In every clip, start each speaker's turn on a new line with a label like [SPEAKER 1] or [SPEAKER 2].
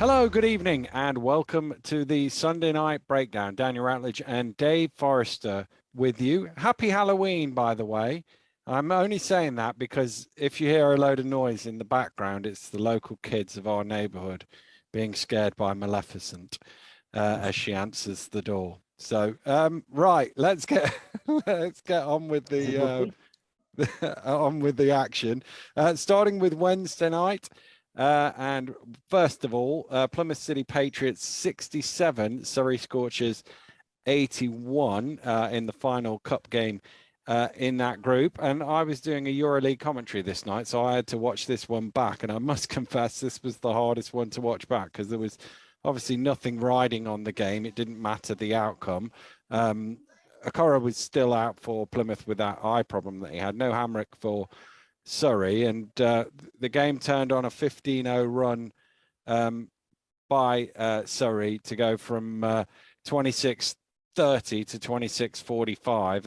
[SPEAKER 1] Hello, good evening, and welcome to the Sunday Night Breakdown. Daniel Ratledge and Dave Forrester with you. Happy Halloween, by the way. I'm only saying that because if you hear a load of noise in the background, it's the local kids of our neighborhood being scared by Maleficent as she answers the door. So, right, let's get on with the action. Starting with Wednesday night. And first of all, Plymouth City Patriots 67, Surrey Scorchers 81 in the final cup game in that group. And I was doing a EuroLeague commentary this night, so I had to watch this one back. And I must confess, this was the hardest one to watch back because there was obviously nothing riding on the game. It didn't matter the outcome. Okoro was still out for Plymouth with that eye problem that he had. No Hamrick for Surrey, and the game turned on a 15-0 run by Surrey to go from 26-30 to 26-45,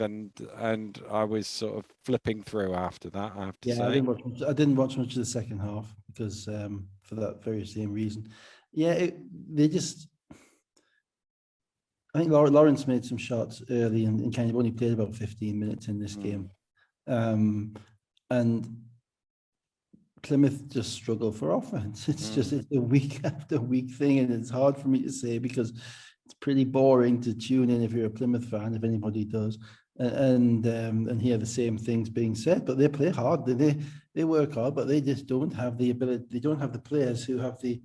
[SPEAKER 1] and I was sort of flipping through after that, I have to say.
[SPEAKER 2] I didn't watch much of the second half because for that very same reason. Yeah, I think Lawrence made some shots early and kind of only played about 15 minutes in this game. And Plymouth just struggle for offense. It's a week after week thing, and it's hard for me to say because it's pretty boring to tune in if you're a Plymouth fan, if anybody does, and hear the same things being said. But they play hard, they work hard, but they just don't have the ability. They don't have the players who have the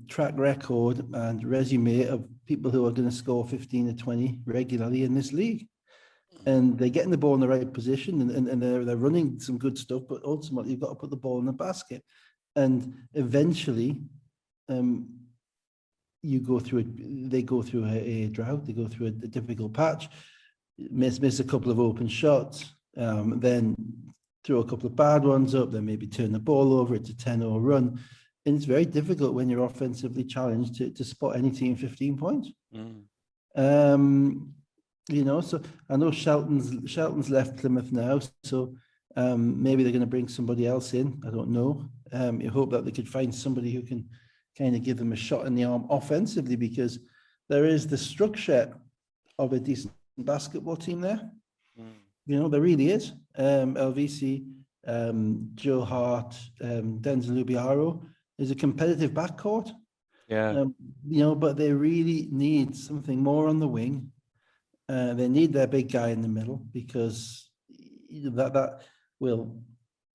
[SPEAKER 2] track record and resume of people who are going to score 15 to 20 regularly in this league. And they're getting the ball in the right position, and they're running some good stuff, but ultimately you've got to put the ball in the basket. And eventually, they go through a drought, they go through a difficult patch, miss a couple of open shots, then throw a couple of bad ones up, then maybe turn the ball over, it's a 10-0 run. And it's very difficult when you're offensively challenged to spot any team 15 points. So I know Shelton's left Plymouth now, so maybe they're going to bring somebody else in. I don't know. You hope that they could find somebody who can kind of give them a shot in the arm offensively, because there is the structure of a decent basketball team there. There really is. LVC, Joe Hart, Denzel Lubiaro is a competitive backcourt.
[SPEAKER 1] Yeah.
[SPEAKER 2] But they really need something more on the wing. They need their big guy in the middle, because that will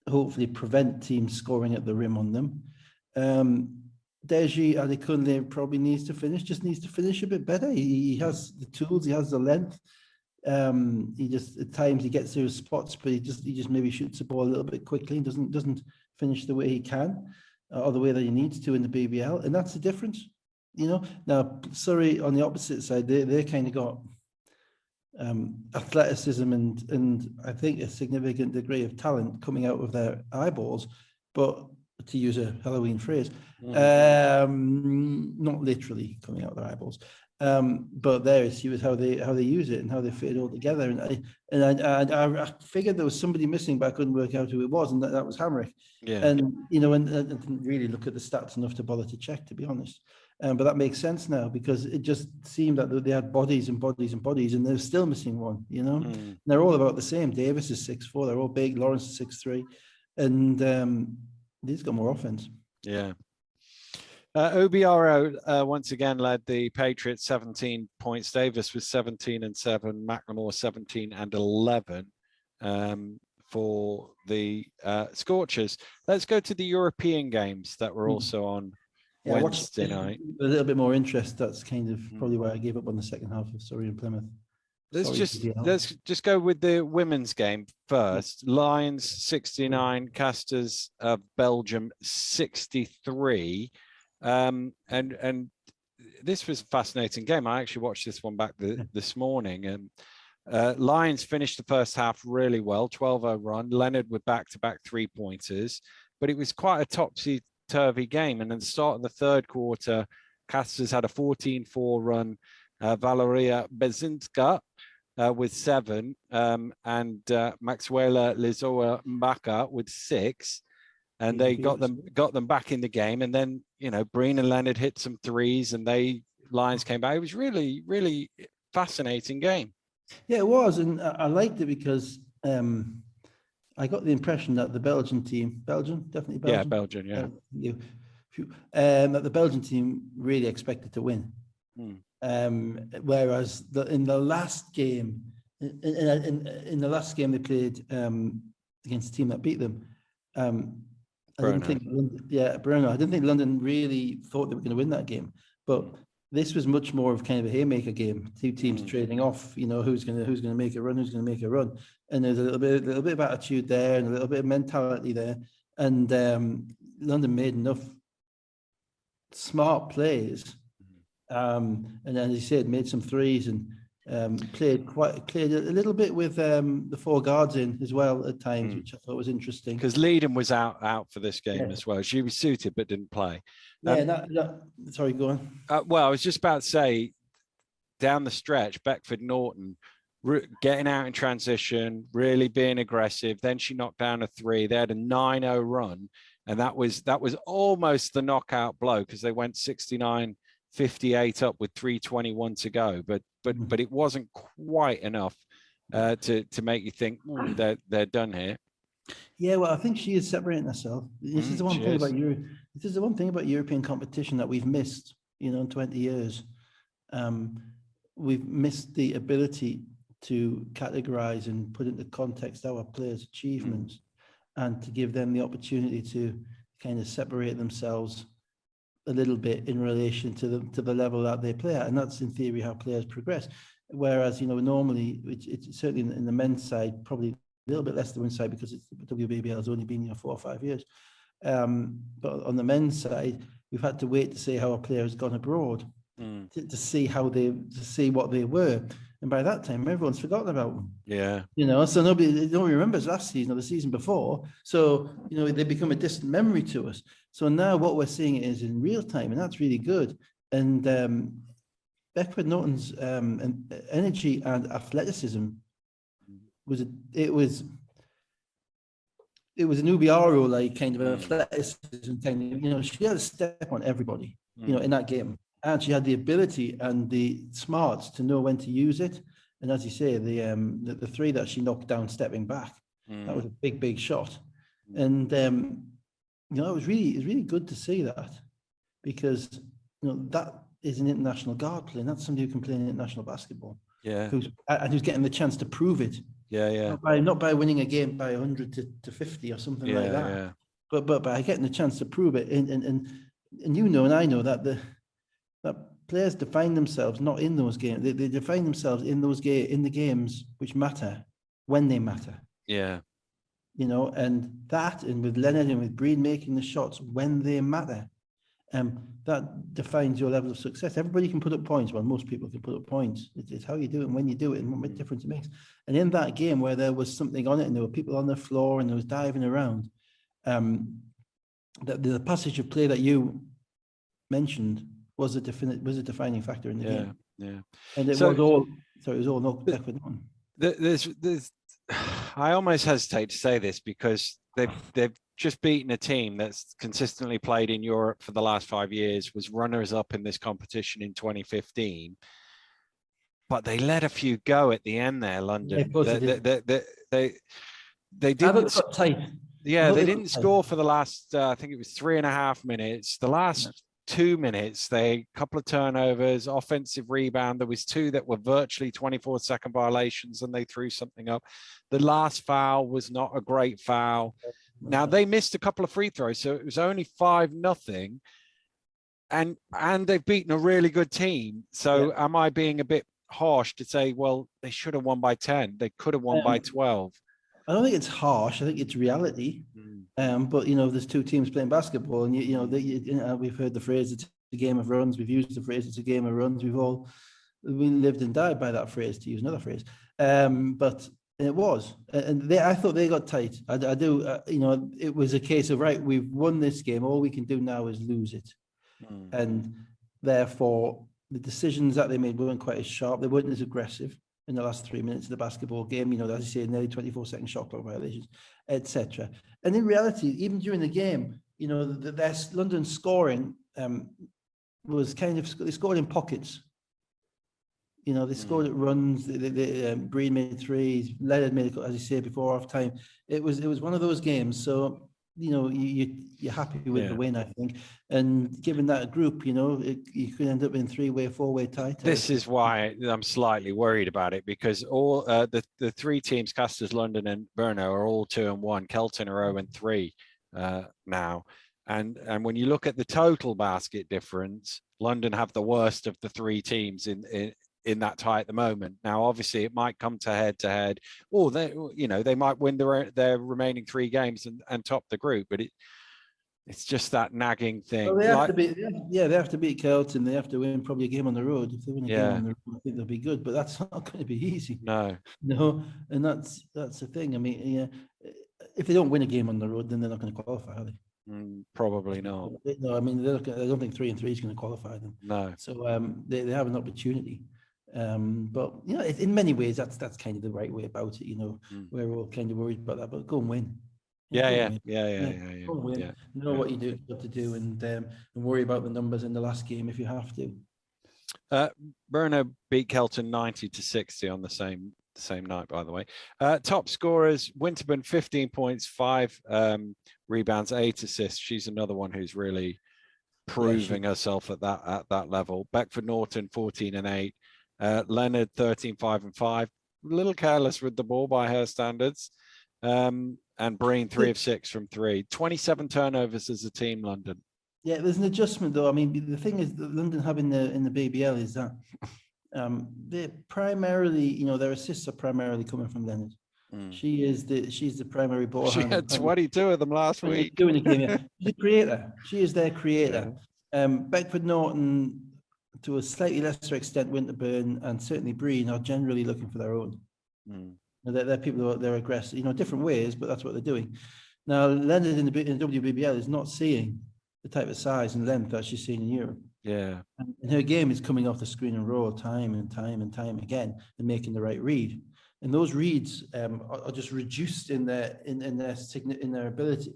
[SPEAKER 2] hopefully prevent teams scoring at the rim on them. Deji Adekunle probably needs to finish a bit better. He has the tools, he has the length. He just at times he gets to his spots, but he just maybe shoots the ball a little bit quickly and doesn't finish the way he can or the way that he needs to in the BBL, and that's the difference. Now Surrey on the opposite side, they kind of got athleticism and I think a significant degree of talent coming out of their eyeballs, but to use a Halloween phrase, not literally coming out of their eyeballs, but there you see how they use it and how they fit it all together. And I figured there was somebody missing, but I couldn't work out who it was, and that was Hamrick.
[SPEAKER 1] Yeah.
[SPEAKER 2] And and I didn't really look at the stats enough to bother to check, to be honest. But that makes sense now, because it just seemed that they had bodies and bodies and bodies, and they're still missing one. And they're all about the same. Davis is 6'4", they're all big. Lawrence is 6'3", and they've got more offense.
[SPEAKER 1] Yeah. Obiaro once again led the Patriots 17 points. Davis was 17 and 7. McLemore 17 and 11 for the Scorchers. Let's go to the European games that were also on Wednesday night.
[SPEAKER 2] A little bit more interest. That's kind of probably why I gave up on the second half of Surrey and Plymouth.
[SPEAKER 1] Let's just go with the women's game first. Lions 69, Castors of Belgium 63. And this was a fascinating game. I actually watched this one back this morning. And Lions finished the first half really well, 12-0 run. Leonard with back-to-back three-pointers, but it was quite a topsy-turvy game. And at the start of the third quarter, Castors had a 14-4 run. Valeria Bezinska with 7, and Maxwela Lizoa Mbaka with 6. and they got them back in the game. And then, Braine and Leonard hit some threes, and Lions came back. It was really, really fascinating game.
[SPEAKER 2] Yeah, it was, and I liked it because I got the impression that the Belgian team, definitely Belgium.
[SPEAKER 1] Yeah, Belgium, yeah.
[SPEAKER 2] That the Belgian team really expected to win. Whereas in the last game, in the last game they played against the team that beat them, I didn't think, Brno. I didn't think London really thought they were going to win that game, but this was much more of kind of a haymaker game. Two teams trading off, who's going to make a run, and there's a little bit of attitude there and a little bit of mentality there, and London made enough smart plays, and as you said, made some threes and played a little bit with the four guards in as well at times, which I thought was interesting.
[SPEAKER 1] Because Leedham was out for this game as well. She was suited but didn't play.
[SPEAKER 2] Sorry, go on.
[SPEAKER 1] Well, I was just about to say, down the stretch, Beckford Norton getting out in transition, really being aggressive. Then she knocked down a three. They had a 9-0 run, and that was almost the knockout blow because they went 69-58 up with 3:21 to go. But it wasn't quite enough to make you think they're done here.
[SPEAKER 2] Yeah, well, I think she is separating herself. This is the one thing about Europe. This is the one thing about European competition that we've missed, in 20 years. We've missed the ability to categorize and put into context our players' achievements and to give them the opportunity to kind of separate themselves a little bit in relation to the level that they play at. And that's in theory how players progress. Whereas, normally it's certainly in the men's side, probably a little bit less the women's side because WBBL has only been 4 or 5 years. But on the men's side, we've had to wait to see how a player has gone abroad to see what they were. And by that time, everyone's forgotten about them.
[SPEAKER 1] Yeah.
[SPEAKER 2] So nobody remembers last season or the season before. So, they become a distant memory to us. So now what we're seeing is in real time, and that's really good. And Beckford Norton's energy and athleticism was an Ubiaro like kind of athleticism kind. She had a step on everybody, in that game. And she had the ability and the smarts to know when to use it. And as you say, the three that she knocked down stepping back, that was a big shot. And it was really good to see that, because that is an international guard play, and that's somebody who can play in international basketball.
[SPEAKER 1] Yeah.
[SPEAKER 2] Who's getting the chance to prove it.
[SPEAKER 1] Yeah.
[SPEAKER 2] Not by winning a game by 100 to 50 or something like that.
[SPEAKER 1] Yeah.
[SPEAKER 2] But by getting the chance to prove it, and and I know that that players define themselves not in those games. They define themselves in the games which matter when they matter.
[SPEAKER 1] Yeah.
[SPEAKER 2] And with Leonard and with Braine making the shots when they matter, that defines your level of success. Everybody can put up points. Well, most people can put up points. It's how you do it and when you do it and what difference it makes. And in that game where there was something on it and there were people on the floor and there was diving around, the passage of play that you mentioned was a defining factor in the game.
[SPEAKER 1] Yeah.
[SPEAKER 2] And it was all not Beckford Norton.
[SPEAKER 1] There's I almost hesitate to say this because they've just beaten a team that's consistently played in Europe for the last 5 years, was runners up in this competition in 2015, but they let a few go at the end there. London, they didn't. Yeah, they didn't score for the last. I think it was 3.5 minutes. The last 2 minutes, a couple of turnovers, offensive rebound. There was 2 that were virtually 24-second violations, and they threw something up. The last foul was not a great foul. Now they missed a couple of free throws, so it was only 5-0, and they've beaten a really good team. So am I being a bit harsh to say, well, they should have won by 10? They could have won by 12.
[SPEAKER 2] I don't think it's harsh. I think it's reality. But there's 2 teams playing basketball, and we've heard the phrase "it's a game of runs." We've used the phrase "it's a game of runs." We lived and died by that phrase, to use another phrase. But it was, and I thought they got tight. I do. It was a case of, right, we've won this game. All we can do now is lose it, and therefore the decisions that they made weren't quite as sharp. They weren't as aggressive. in the last 3 minutes of the basketball game. As you say, nearly 24-second shot clock violations, etc. And in reality, even during the game, their London scoring was they scored in pockets. They scored at runs. Braine made threes. Leonard made, as you say, before half time. It was one of those games. So you're happy with the win, I think. And given that group, you could end up in 3-way, 4-way tie.
[SPEAKER 1] This is why I'm slightly worried about it, because all the three teams, Castors, London, and Brno, are all 2-1. Kelton are 0-3 now. And when you look at the total basket difference, London have the worst of the three teams in that tie at the moment. Now, obviously, it might come to head, or they might win their remaining 3 games and top the group. But it's just that nagging thing.
[SPEAKER 2] Well, they have to beat Kelton. They have to win probably a game on the road. If they win a game on the road, I think they'll be good. But that's not going to be easy.
[SPEAKER 1] No,
[SPEAKER 2] and that's the thing. I mean, if they don't win a game on the road, then they're not going to qualify, are they?
[SPEAKER 1] Probably not.
[SPEAKER 2] No, I mean, I don't think 3-3 is going to qualify them.
[SPEAKER 1] No.
[SPEAKER 2] So they have an opportunity. But in many ways, that's kind of the right way about it. We're all kind of worried about that, but go and win.
[SPEAKER 1] Yeah.
[SPEAKER 2] Go and win. What you do, what to do, and worry about the numbers in the last game if you have to.
[SPEAKER 1] Brno beat Kelton 90-60 on the same night, by the way. Top scorers: Winterburn 15 points, 5 rebounds, 8 assists. She's another one who's really proving herself at that level. Beckford Norton 14 and 8. Leonard 13, 5 and 5. A little careless with the ball by her standards. And Braine 3 of 6 from 3. 27 turnovers as a team, London.
[SPEAKER 2] Yeah, there's an adjustment though. I mean, the thing is that London have in the BBL is that they're primarily, their assists are primarily coming from Leonard. She's the primary ball
[SPEAKER 1] handler. She had 22 of them last week.
[SPEAKER 2] Doing the game, She's a creator. She is their creator. Beckford Norton, to a slightly lesser extent, Winterburn and certainly Braine are generally looking for their own. They're people they're aggressive, different ways, but that's what they're doing. Now, Leonard in the WBBL is not seeing the type of size and length that she's seen in Europe.
[SPEAKER 1] Yeah.
[SPEAKER 2] And her game is coming off the screen and roll time and time again and making the right read. And those reads are just reduced in their ability.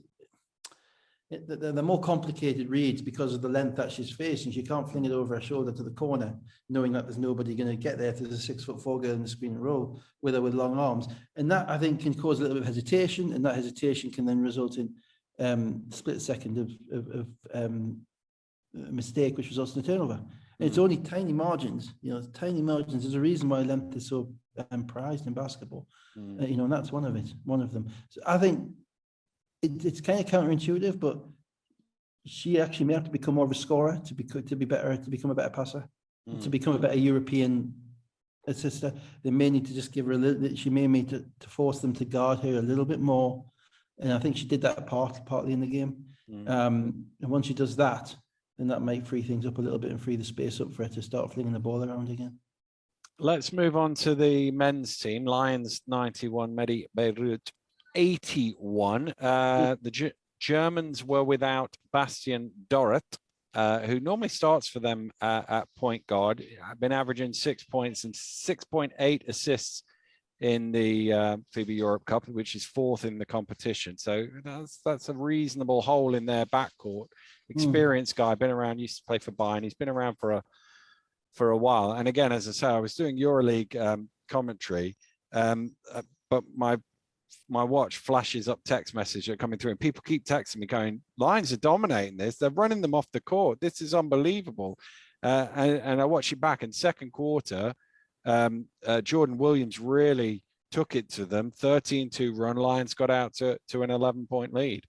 [SPEAKER 2] They're more complicated reads because of the length that she's facing. She can't fling it over her shoulder to the corner, knowing that there's nobody going to get there. There's a 6'4" girl in the screen and roll with long arms, and that I think can cause a little bit of hesitation, and that hesitation can then result in split second of mistake, which results in a turnover. And it's only tiny margins. Tiny margins. There's a reason why length is so prized in basketball. And that's one of them. So I think it's kind of counterintuitive, but she actually may have to become more of a scorer to become a better passer, to become a better European assister. They may need to just give her a little. She may need to force them to guard her a little bit more, and I think she did that partly in the game. And once she does that, then that might free things up a little bit and free the space up for her to start flinging the ball around again.
[SPEAKER 1] Let's move on to the men's team. Lions 91, Medi Bayreuth 81. The Germans were without Bastian Dorrit, who normally starts for them at point guard. Been averaging 6 points and 6.8 assists in the FIBA Europe Cup, which is 4th in the competition. So that's a reasonable hole in their backcourt. Experienced guy, been around, used to play for Bayern. He's been around for a while. And again, as I say, I was doing EuroLeague commentary, but my watch flashes up text messages are coming through, and people keep texting me going, Lions are dominating this. They're running them off the court. This is unbelievable. And I watch it back in second quarter. Jordan Williams really took it to them. 13-2 run. Lions got out to an 11-point lead.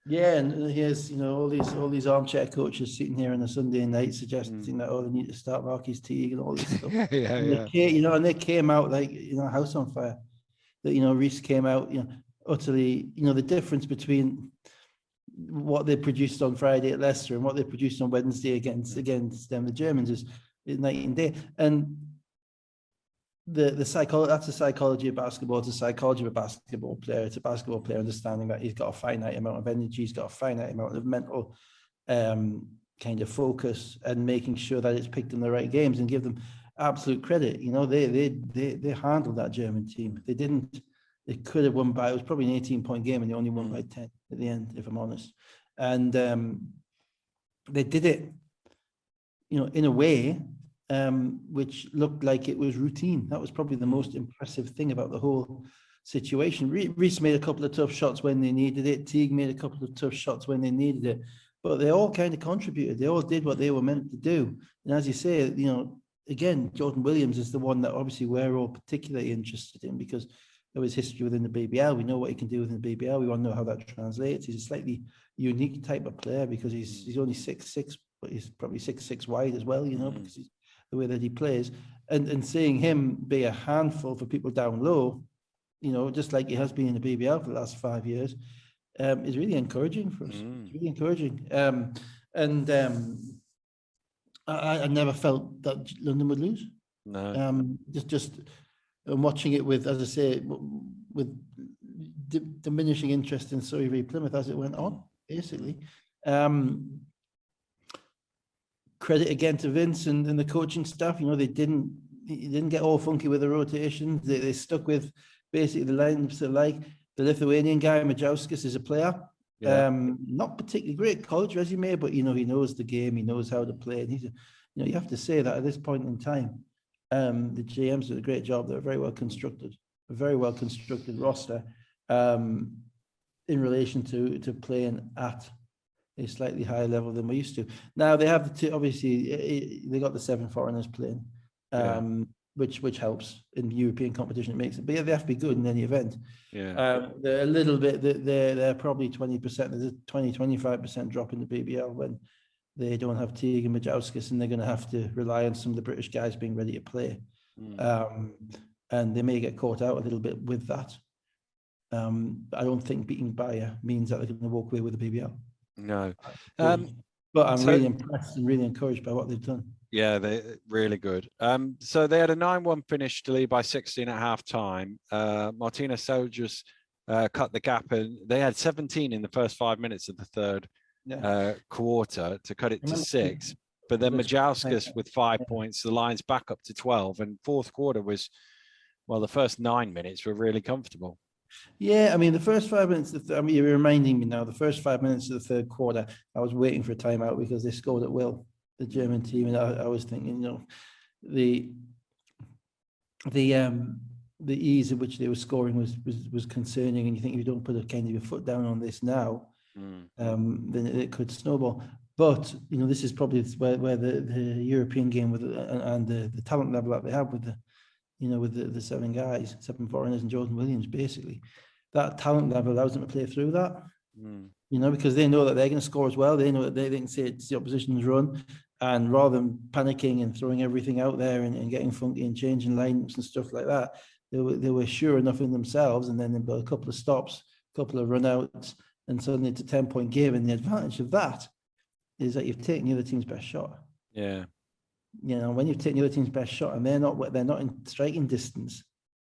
[SPEAKER 2] Yeah, and here's all these armchair coaches sitting here on a Sunday night suggesting that they need to start Marquis Teague and all this stuff. And they came out like house on fire. That Reece came out utterly the difference between what they produced on Friday at Leicester and what they produced on Wednesday against them, the Germans, is night and day. And the psychology, that's the psychology of basketball. It's the psychology of a basketball player. It's a basketball player understanding that he's got a finite amount of energy, he's got a finite amount of mental kind of focus, and making sure that it's picked in the right games and give them. absolute credit. You know, they handled that German team. They didn't. They could have won by. It was probably an 18-point game, and they only won by 10 at the end, if I'm honest. And they did it, you know, in a way which looked like it was routine. That was probably the most impressive thing about the whole situation. Reece made a couple of tough shots when they needed it. Teague made a couple of tough shots when they needed it. But they all kind of contributed. They all did what they were meant to do. And as you say, you know, again, Jordan Williams is the one that obviously we're all particularly interested in because of his history within the BBL. We know what he can do within the BBL. We want to know how that translates. He's a slightly unique type of player because he's only 6'6", but he's probably 6'6" wide as well, you know, because he's the way that he plays. And seeing him be a handful for people down low, you know, just like he has been in the BBL for the last 5 years, is really encouraging for us. It's really encouraging. I never felt that London would lose.
[SPEAKER 1] No.
[SPEAKER 2] Just watching it with, as I say, with diminishing interest in Surrey v Plymouth as it went on, basically. Credit again to Vince and the coaching staff. You know, they didn't get all funky with the rotations. They stuck with basically the lineups they like. The Lithuanian guy, Majauskis, is a player.
[SPEAKER 1] Yeah.
[SPEAKER 2] Not particularly great college resume, but you know, he knows the game, he knows how to play. And he's, you know, you have to say that at this point in time, the GMs did a great job. They're very well constructed, a very well constructed roster in relation to playing at a slightly higher level than we used to. Now they have the two, obviously they got the 7 foreigners playing, which helps in European competition. It makes it, but yeah, they have to be good in any event.
[SPEAKER 1] Yeah.
[SPEAKER 2] They're a little bit, they're probably 20%, there's a 20-25% drop in the BBL when they don't have Teague and Majauskis, and they're going to have to rely on some of the British guys being ready to play. And they may get caught out a little bit with that. But I don't think beating Bayer means that they're going to walk away with the BBL.
[SPEAKER 1] No.
[SPEAKER 2] But I'm really impressed and really encouraged by what they've done.
[SPEAKER 1] Yeah, they're really good. So they had a 9-1 finish to lead by 16 at half time. Martina Soldiers cut the gap, and they had 17 in the first 5 minutes of the third quarter to cut it to 6. But then Majauskis with 5 points, the line's back up to 12. And fourth quarter was, well, the first 9 minutes were really comfortable.
[SPEAKER 2] Yeah, I mean, the first 5 minutes, I mean, you're reminding me now, the first 5 minutes of the third quarter, I was waiting for a timeout because they scored at will, the German team. And I was thinking, you know, the ease at which they were scoring was concerning. And you think if you don't put a kind of your foot down on this now, then it could snowball. But, you know, this is probably where the European game with and the talent level that they have with the, you know, with the 7 guys, 7 foreigners and Jordan Williams, basically, that talent level allows them to play through that, you know, because they know that they're going to score as well. They know that they can say it's the opposition's run, and rather than panicking and throwing everything out there and getting funky and changing lineups and stuff like that, they were sure enough in themselves, and then they've got a couple of stops, a couple of run-outs, and suddenly it's a 10-point game. And the advantage of that is that you've taken the other team's best shot.
[SPEAKER 1] Yeah.
[SPEAKER 2] You know, when you've taken the other team's best shot and they're not in striking distance,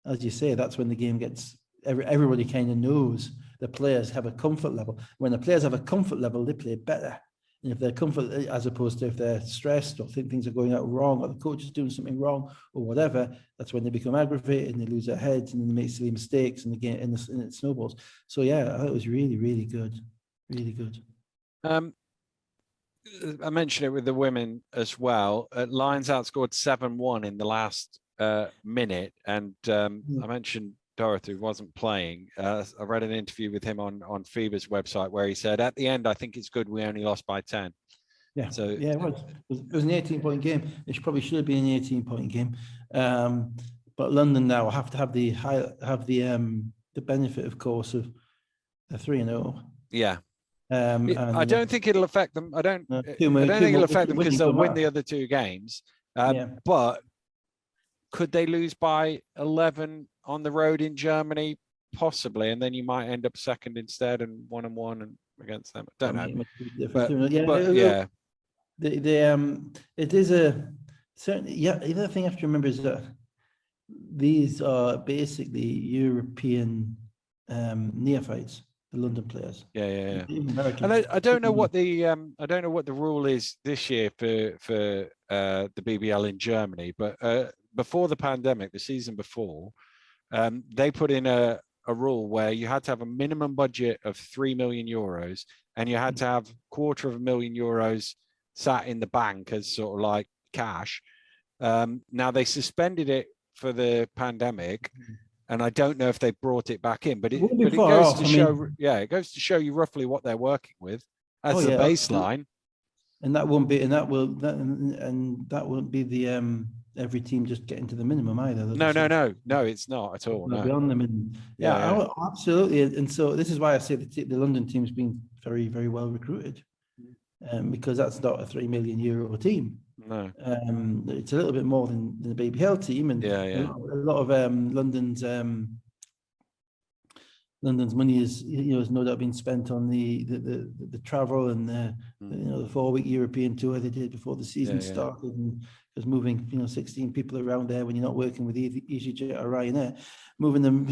[SPEAKER 2] as you say, that's when the game gets, everybody kind of knows the players have a comfort level. When the players have a comfort level, they play better. And if they're comfort, as opposed to if they're stressed or think things are going out wrong or the coach is doing something wrong or whatever, that's when they become aggravated and they lose their heads and then they make silly mistakes and the game and it snowballs. So yeah, it was really, really good. Really good.
[SPEAKER 1] I mentioned it with the women as well. Lions outscored 7-1 in the last minute. And I mentioned Dorothy wasn't playing. I read an interview with him on FIBA's website where he said, at the end, I think it's good we only lost by 10.
[SPEAKER 2] Yeah,
[SPEAKER 1] so
[SPEAKER 2] yeah, it was an 18-point game. It probably should have been an 18-point game. But London now have to have the benefit, of course, of a 3-0.
[SPEAKER 1] Yeah. I don't think it'll affect them. I don't think it'll affect them because they'll win the other 2 games. But could they lose by 11 on the road in Germany? Possibly, and then you might end up second instead and 1-1 and against them. I don't know.
[SPEAKER 2] It is a certainly. Yeah, the other thing you have to remember is that these are basically European neophytes. the London players.
[SPEAKER 1] Yeah.
[SPEAKER 2] Even American.
[SPEAKER 1] And I don't know what the rule is this year for the BBL in Germany, but before the pandemic, the season before, they put in a rule where you had to have a minimum budget of 3 million euros, and you had to have €250,000 sat in the bank as sort of like cash. Now they suspended it for the pandemic, and I don't know if they brought it back in, but it goes to show, it goes to show you roughly what they're working with as the baseline.
[SPEAKER 2] And that won't be, and that won't be the every team just getting to the minimum either.
[SPEAKER 1] No, it's not at all. No.
[SPEAKER 2] Beyond the minimum. Absolutely. And so this is why I say the London team's been very, very well recruited, because that's not a €3 million team.
[SPEAKER 1] No,
[SPEAKER 2] it's a little bit more than the BBL team, and a lot of London's money is no doubt been spent on the travel and the 4-week European tour they did before the season started, and just moving 16 people around there when you're not working with EasyJet or Ryanair, moving them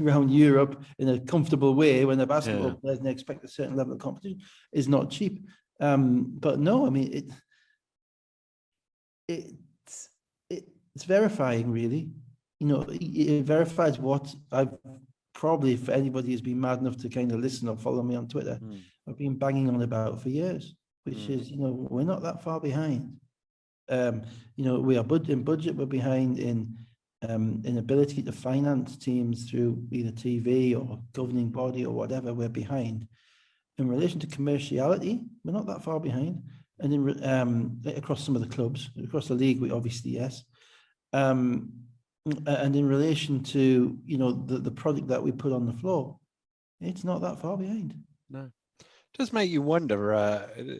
[SPEAKER 2] around Europe in a comfortable way when they're basketball players and they expect a certain level of competition is not cheap. But no, I mean it's verifying, really. It verifies what I've probably, for anybody who's been mad enough to kind of listen or follow me on Twitter, I've been banging on about for years, which is, we're not that far behind. We are in budget, we're behind in ability to finance teams through either TV or governing body or whatever. We're behind. In relation to commerciality, we're not that far behind. And in across some of the clubs, across the league, we obviously, yes. And in relation to, the product that we put on the floor, it's not that far behind.
[SPEAKER 1] No. It does make you wonder,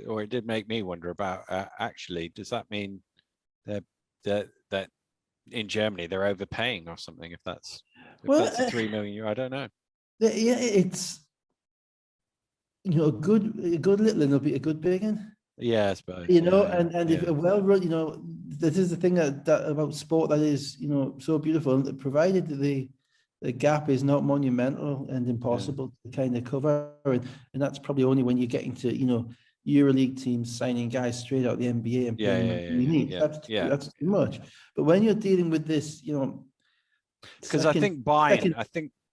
[SPEAKER 1] or it did make me wonder about, actually, does that mean that in Germany they're overpaying or something, if that's a 3 million €? I don't know.
[SPEAKER 2] Yeah, it's, a good little one will be a good big one.
[SPEAKER 1] Yeah, I suppose.
[SPEAKER 2] And if a well run, this is the thing that about sport that is, so beautiful, that provided the gap is not monumental and impossible to kind of cover, and that's probably only when you're getting to, EuroLeague teams signing guys straight out of the NBA and playing that's too much. But when you're dealing with this,
[SPEAKER 1] because I think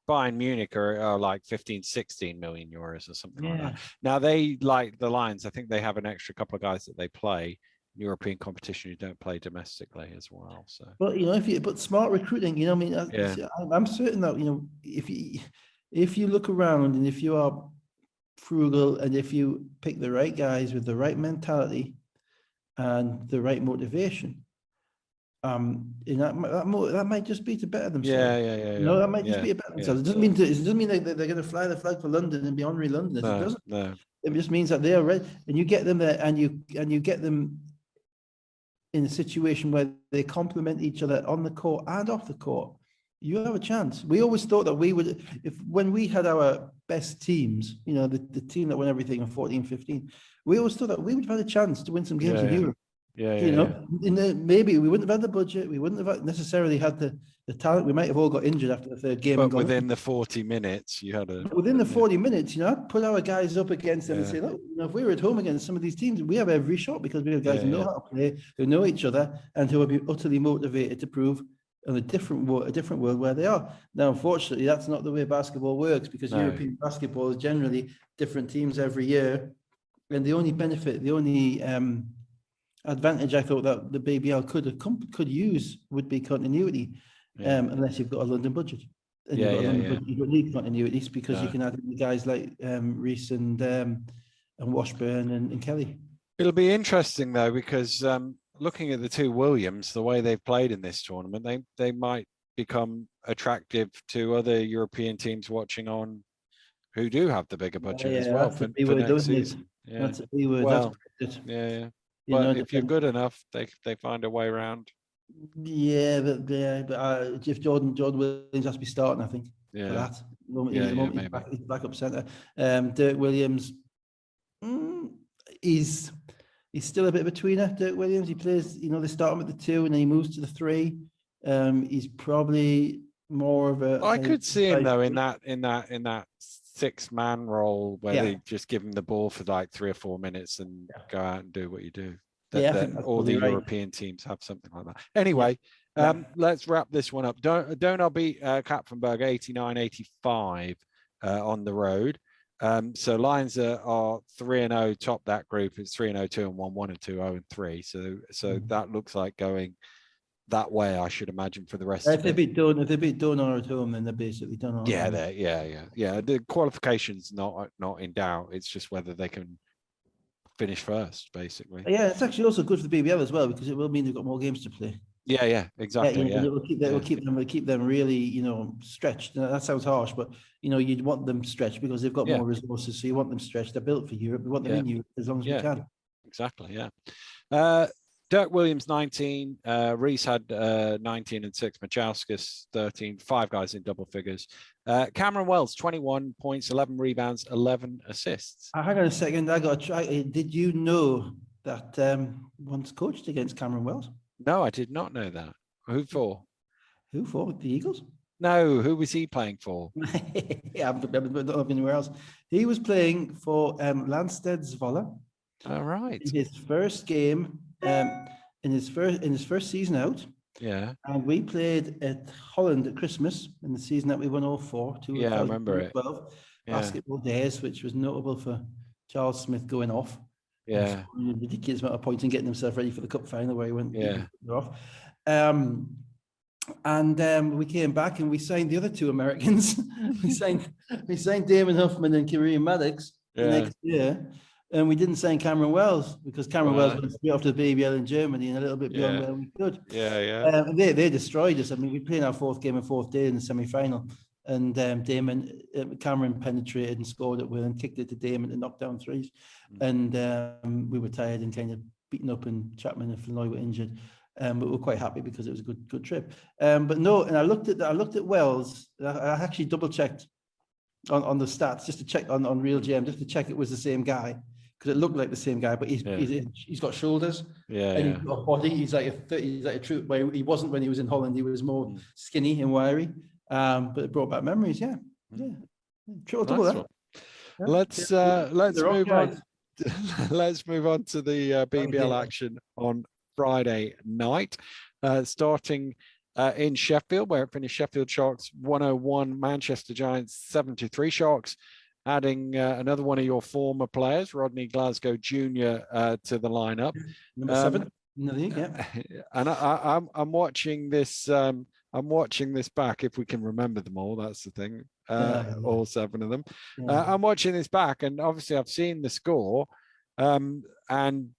[SPEAKER 1] Bayern Munich are like 15-16 million euros or something like that. Now they, like the Lions, I think they have an extra couple of guys that they play in European competition who don't play domestically as well. So,
[SPEAKER 2] but but smart recruiting, I'm certain that if you look around and if you are frugal and if you pick the right guys with the right mentality and the right motivation, that might just be to better themselves. That might just be to better themselves. It doesn't mean that they're going to fly the flag for London and be honorary Londoners. It doesn't. No. It just means that they are ready, and you get them there, and you get them in a situation where they complement each other on the court and off the court. You have a chance. We always thought that we would, when we had our best teams, the team that won everything in 14-15, we always thought that we would have had a chance to win some games in Europe. Maybe we wouldn't have had the budget, we wouldn't have necessarily had the talent. We might have all got injured after the third game.
[SPEAKER 1] But within the 40 minutes, you had
[SPEAKER 2] within the 40 minutes, I'd put our guys up against them and say, look, if we were at home against some of these teams, we have every shot because we have guys who know how to play, who know each other, and who will be utterly motivated to prove in a different world where they are. Now, unfortunately, that's not the way basketball works, because European basketball is generally different teams every year, and the only advantage I thought that the BBL could use would be continuity, unless you've got a London budget. And you don't need continuities because you can add in guys like Reese and Washburn and Kelly.
[SPEAKER 1] It'll be interesting though, because looking at the two Williams, the way they've played in this tournament, they might become attractive to other European teams watching on, who do have the bigger budget as well for next season.
[SPEAKER 2] That's a B word.
[SPEAKER 1] Well, but if you're good enough, they find a way around.
[SPEAKER 2] But if Jordan Williams has to be starting, I think, for that. He's backup centre. Dirk Williams, he's still a bit of a tweener. Dirk Williams, he plays, they start him at the 2 and then he moves to the 3. He's probably more of a.
[SPEAKER 1] I
[SPEAKER 2] kind
[SPEAKER 1] could
[SPEAKER 2] of
[SPEAKER 1] see him though in
[SPEAKER 2] decisive-
[SPEAKER 1] that 6-man role where
[SPEAKER 2] Yeah.
[SPEAKER 1] they just give him the ball for like 3 or 4 minutes and
[SPEAKER 2] Yeah.
[SPEAKER 1] go out and do what you do.
[SPEAKER 2] Yeah, I
[SPEAKER 1] That
[SPEAKER 2] think that's
[SPEAKER 1] all the
[SPEAKER 2] probably right.
[SPEAKER 1] European teams have something like that. Anyway,
[SPEAKER 2] Yeah.
[SPEAKER 1] let's wrap this one up. Donau beat Kapfenberg 89-85 on the road. So Lions are 3-0 top that group. It's 3-0, 2-1, 1-2, 0-3. So that looks like going that way, I should imagine, for the rest
[SPEAKER 2] If
[SPEAKER 1] of
[SPEAKER 2] they
[SPEAKER 1] it.
[SPEAKER 2] beat Donau at home, then they're basically done. Aren't
[SPEAKER 1] Yeah,
[SPEAKER 2] they?
[SPEAKER 1] yeah. The qualification's not in doubt. It's just whether they can finish first, basically.
[SPEAKER 2] Yeah, it's actually also good for the BBL as well because it will mean they've got more games to play.
[SPEAKER 1] Yeah, exactly.
[SPEAKER 2] It will keep them really, stretched. Now, that sounds harsh, but you'd want them stretched because they've got more resources. So you want them stretched. They're built for Europe. We want them in Europe as long as we can.
[SPEAKER 1] Exactly. Yeah. Dirk Williams 19, Reese had 19 and 6, Machauskas 13, 5 guys in double figures. Cameron Wells 21 points, 11 rebounds, 11 assists.
[SPEAKER 2] Hang on a second, I got to try. Did you know that once coached against Cameron Wells?
[SPEAKER 1] No, I did not know that. Who for?
[SPEAKER 2] Who for? The Eagles?
[SPEAKER 1] No, who was he playing for?
[SPEAKER 2] Yeah, I don't know anywhere else. He was playing for Landstedt Zwolle.
[SPEAKER 1] All right.
[SPEAKER 2] In his first game, in his first season out.
[SPEAKER 1] Yeah.
[SPEAKER 2] And we played at Holland at Christmas in the season that we won 04.
[SPEAKER 1] Yeah, I remember it.
[SPEAKER 2] Basketball days, which was notable for Charles Smith going off.
[SPEAKER 1] Yeah.
[SPEAKER 2] A ridiculous amount of points and getting himself ready for the cup final where he went off. And we came back and we signed the other two Americans. we signed Damon Huffman and Kareem Maddox the next year. And we didn't sign Cameron Wells because Cameron Wells went straight off to the BBL in Germany and a little bit beyond where we could. They destroyed us. I mean, we played our fourth game and fourth day in the semi-final. And Cameron penetrated and scored at will and kicked it to Damon to knock down threes. And we were tired and kind of beaten up, and Chapman and Floyd were injured. But we were quite happy because it was a good trip. But no, and I looked at Wells. I actually double checked on the stats just to check on Real GM just to check it was the same guy. Because it looked like the same guy, but he's got shoulders, and he's got a body. He's like a true. Where he wasn't when he was in Holland. He was more skinny and wiry. But it brought back memories. Yeah. Triple double.
[SPEAKER 1] Nice. Let's move on. Let's move on to the BBL action on Friday night, starting in Sheffield, where it finished Sheffield Sharks 101, Manchester Giants 73. Sharks adding another one of your former players, Rodney Glasgow Jr., to the lineup.
[SPEAKER 2] Number 7 in the league, yeah.
[SPEAKER 1] And I'm watching this. I'm watching this back, if we can remember them all. That's the thing. All 7 of them. I'm watching this back, and obviously I've seen the score, and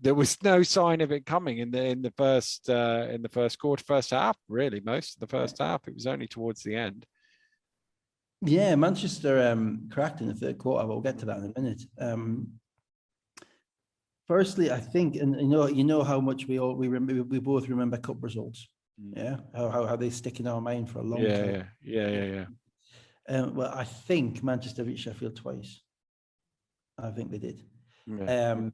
[SPEAKER 1] there was no sign of it coming in the first quarter, first half. Really, most of the first half. It was only towards the end.
[SPEAKER 2] Yeah, Manchester cracked in the third quarter. We'll get to that in a minute. Firstly, I think, and you know how much we both remember cup results. Yeah, how they stick in our mind for a long time.
[SPEAKER 1] Yeah.
[SPEAKER 2] Well, I think Manchester beat Sheffield twice. I think they did.
[SPEAKER 1] Yeah.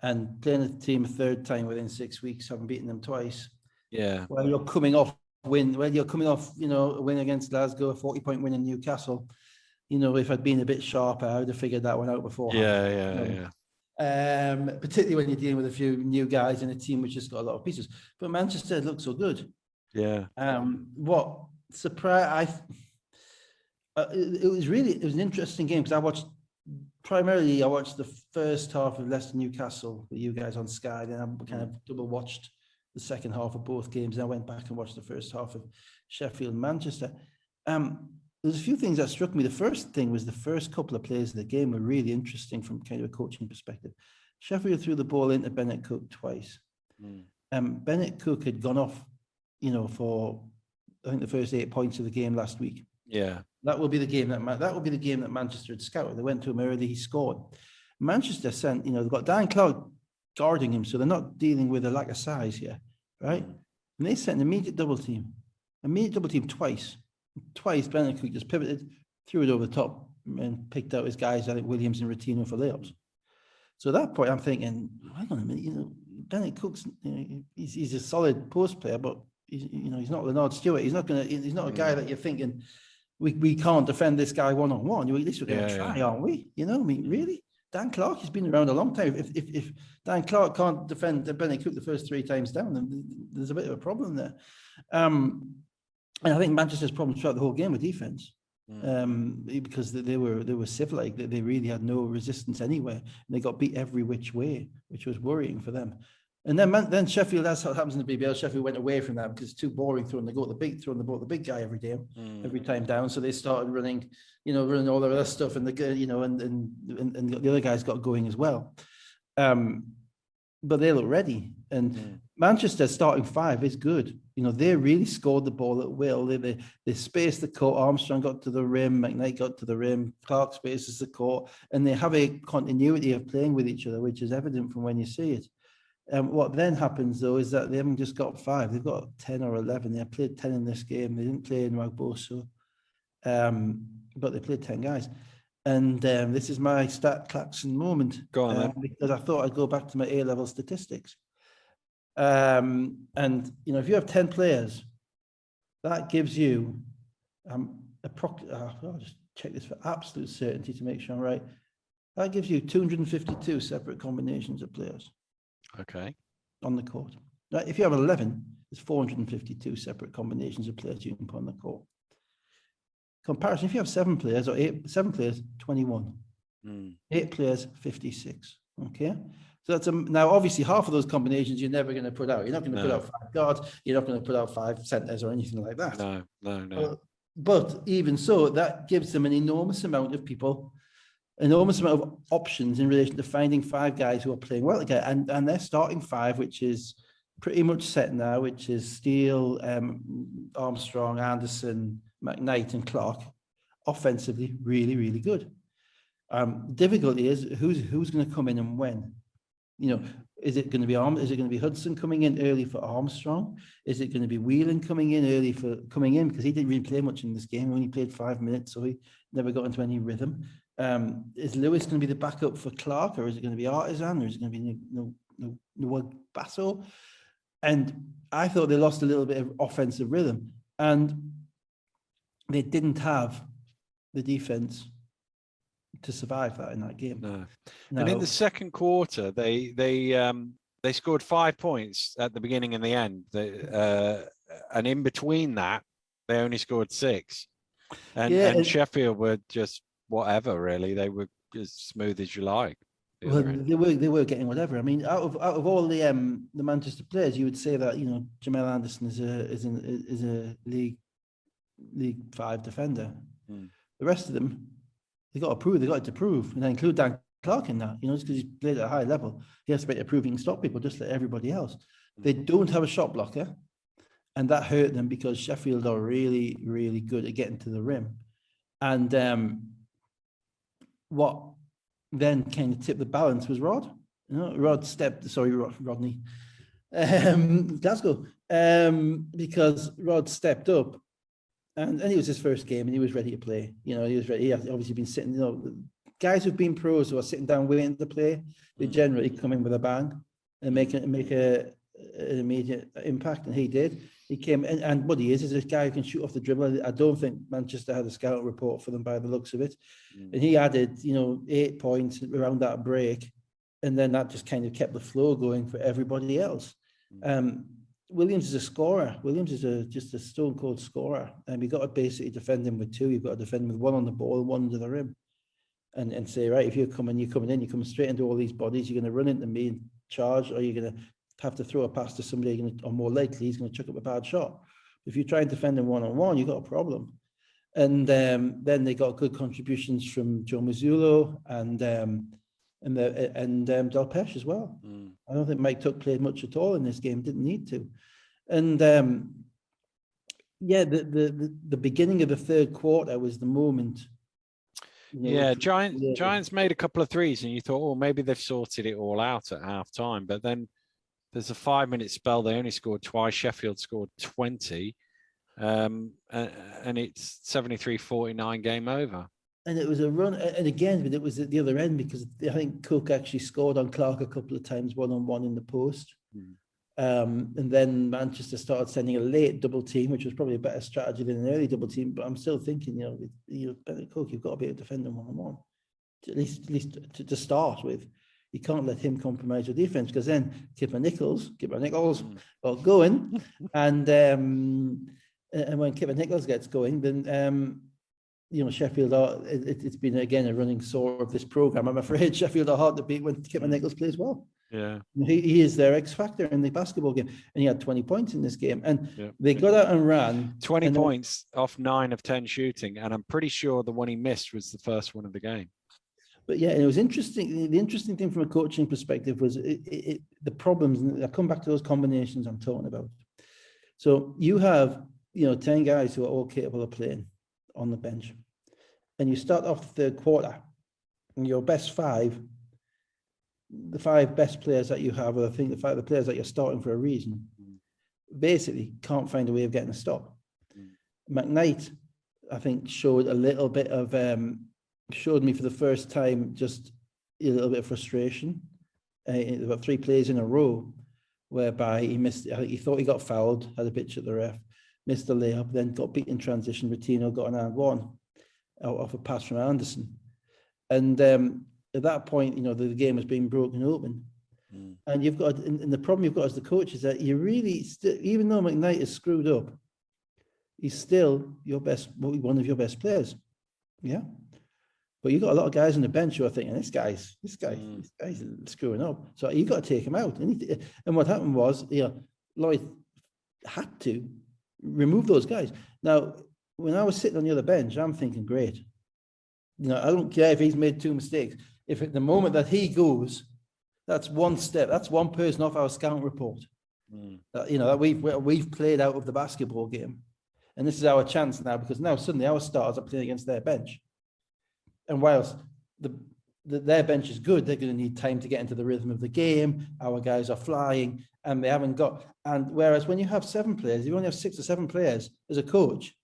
[SPEAKER 2] And playing a team a third time within 6 weeks, having beaten them twice.
[SPEAKER 1] Yeah.
[SPEAKER 2] Well, you're coming off a win against Glasgow, a 40-point win in Newcastle. If I'd been a bit sharper, I would have figured that one out before.
[SPEAKER 1] Yeah.
[SPEAKER 2] Particularly when you're dealing with a few new guys in a team which has got a lot of pieces. But Manchester looked so good.
[SPEAKER 1] Yeah.
[SPEAKER 2] What surprise? It was an interesting game because I watched the first half of Leicester Newcastle with you guys on Sky. Then I kind of double watched the second half of both games. And I went back and watched the first half of Sheffield Manchester. There's a few things that struck me. The first thing was the first couple of plays of the game were really interesting from kind of a coaching perspective. Sheffield threw the ball into Bennett Cook twice. Bennett Cook had gone off, for I think the first 8 points of the game last week.
[SPEAKER 1] Yeah,
[SPEAKER 2] that will be the game that Manchester had scouted. They went to him early. He scored. Manchester sent, they've got Dan Cloud guarding him, so they're not dealing with a lack of size here, right? And they sent an immediate double team twice. Twice, Bennett Cook just pivoted, threw it over the top, and picked out his guys, I think Williams and Ratino for layups. So at that point, I'm thinking, hang on a minute, Bennett Cook's, he's a solid post player, but he's not Leonard Stewart. He's not a guy that you're thinking we can't defend this guy one-on-one. At least we're going to try, aren't we? I mean, really? Dan Clark has been around a long time. If Dan Clark can't defend Benny Cook the first 3 times down, then there's a bit of a problem there. And I think Manchester's problem throughout the whole game with defense, because they were civilized. They really had no resistance anywhere, and they got beat every which way, which was worrying for them. And then Sheffield, that's what happens in the BBL. Sheffield went away from that because it's too boring throwing the ball at the big guy every time down. So they started running all the other stuff, and and the other guys got going as well. But they look ready, and Manchester's starting 5 is good. They really scored the ball at will. They spaced the court. Armstrong got to the rim. McKnight got to the rim. Clark spaces the court, and they have a continuity of playing with each other, which is evident from when you see it. What then happens, though, is that they haven't just got 5. They've got 10 or 11. They played 10 in this game. They didn't play in Ragboso, but they played 10 guys. And this is my stat Claxon moment.
[SPEAKER 1] Go on, then.
[SPEAKER 2] Because I thought I'd go back to my A-level statistics. And, if you have 10 players, that gives you, I'll just check this for absolute certainty to make sure I'm right. That gives you 252 separate combinations of players.
[SPEAKER 1] Okay.
[SPEAKER 2] On the court. Now, if you have 11, there's 452 separate combinations of players you can put on the court. Comparison, if you have 7 players, 7 players, 21. 8 players, 56. Okay. So that's now obviously half of those combinations you're never going to put out. You're not going to put out 5 guards. You're not going to put out 5 centers or anything like that.
[SPEAKER 1] No.
[SPEAKER 2] But even so, that gives them an enormous amount of people, enormous amount of options in relation to finding 5 guys who are playing well together. And they're starting 5, which is pretty much set now, which is Steele, Armstrong, Anderson, McKnight, and Clark. Offensively, really, really good. Difficulty is who's going to come in and when. Is it going to be Hudson coming in early for Armstrong? Is it going to be Whelan coming in early because he didn't really play much in this game. He only played 5 minutes, so he never got into any rhythm. Is Lewis going to be the backup for Clark, or is it going to be Artisan, or is it going to be no Basso? And I thought they lost a little bit of offensive rhythm, and they didn't have the defense to survive that in that game.
[SPEAKER 1] No. And in the second quarter, they scored 5 points at the beginning and the end. And in between that, they only scored 6. And Sheffield were just whatever, really. They were as smooth as you like.
[SPEAKER 2] Well, they were getting whatever. I mean, out of all the Manchester players, you would say that Jamal Anderson is a League 5 defender. The rest of them, they got it to prove, and I include Dan Clark in that. Just because he's played at a high level, he has to be able to prove he can stop people just like everybody else. They don't have a shot blocker, and that hurt them because Sheffield are really, really good at getting to the rim. And what then kind of tipped the balance was Rodney, Glasgow, because Rod stepped up, and it was his first game, and he was ready to play. He was ready. He had obviously been sitting. Guys who've been pros who are sitting down waiting to play, they generally come in with a bang and make an immediate impact, and he did. He came in, and what he is a guy who can shoot off the dribble. I don't think Manchester had a scout report for them by the looks of it. And he added, 8 points around that break, and then that just kind of kept the flow going for everybody else. Williams is a scorer. Williams is just a stone cold scorer, and we got to basically defend him with 2. You've got to defend him with 1 on the ball and 1 under the rim, and say, right, if you're coming straight into all these bodies, you're going to run into me and charge, or you're going to have to throw a pass to somebody, or more likely he's going to chuck up a bad shot. If you try and defend him 1-on-1, you've got a problem. And then they got good contributions from Joe Mazzulo and Del Pesh as well. I don't think Mike Tuck played much at all in this game, didn't need to. And the beginning of the third quarter was the moment.
[SPEAKER 1] Giants made a couple of threes, and you thought, maybe they've sorted it all out at half time. But then there's a 5-minute spell. They only scored twice. Sheffield scored 20. And it's 73-49 game over.
[SPEAKER 2] And it was a run, and again, but it was at the other end because I think Cook actually scored on Clark a couple of times 1-on-1 in the post. And then Manchester started sending a late double team, which was probably a better strategy than an early double team. But I'm still thinking, Bennett Cook, you've got to be able to defend him 1-on-1, at least to start with. You can't let him compromise your defense, because then Kipper Nichols got going, and when Kipper Nichols gets going, then Sheffield it's been again a running sore of this program. I'm afraid Sheffield are hard to beat when Kipper Nichols plays well.
[SPEAKER 1] Yeah,
[SPEAKER 2] he is their X factor in the basketball game, and he had 20 points in this game, and they got out and ran
[SPEAKER 1] 20 points off 9 of 10 shooting, and I'm pretty sure the one he missed was the first one of the game.
[SPEAKER 2] But yeah, it was interesting. The interesting thing from a coaching perspective was the problems, and I come back to those combinations I'm talking about. So you have 10 guys who are all capable of playing on the bench, and you start off the third quarter, and your best five, the 5 best players that you have, or I think the players that you're starting for a reason, basically can't find a way of getting a stop. McKnight, I think, showed a little bit of showed me for the first time just a little bit of frustration. About 3 plays in a row whereby he missed. I think he thought he got fouled, had a bitch at the ref, missed the layup, then got beat in transition. Routino got an and one out off a pass from Anderson, and at that point, the game was being broken open. And you've got, and the problem you've got as the coach is that you really still, even though McKnight is screwed up, he's still one of your best players. Yeah. But you've got a lot of guys on the bench who are thinking, this guy's screwing up. So you've got to take him out. And what happened was, Lloyd had to remove those guys. Now, when I was sitting on the other bench, I'm thinking, great. I don't care if he's made 2 mistakes. If at the moment that he goes, that's one step, that's one person off our scout report. That we've played out of the basketball game. And this is our chance now, because now suddenly our stars are playing against their bench. And whilst their bench is good, they're going to need time to get into the rhythm of the game. Our guys are flying, and they haven't got. And whereas when you have 7 players, you only have 6 or 7 players as a coach.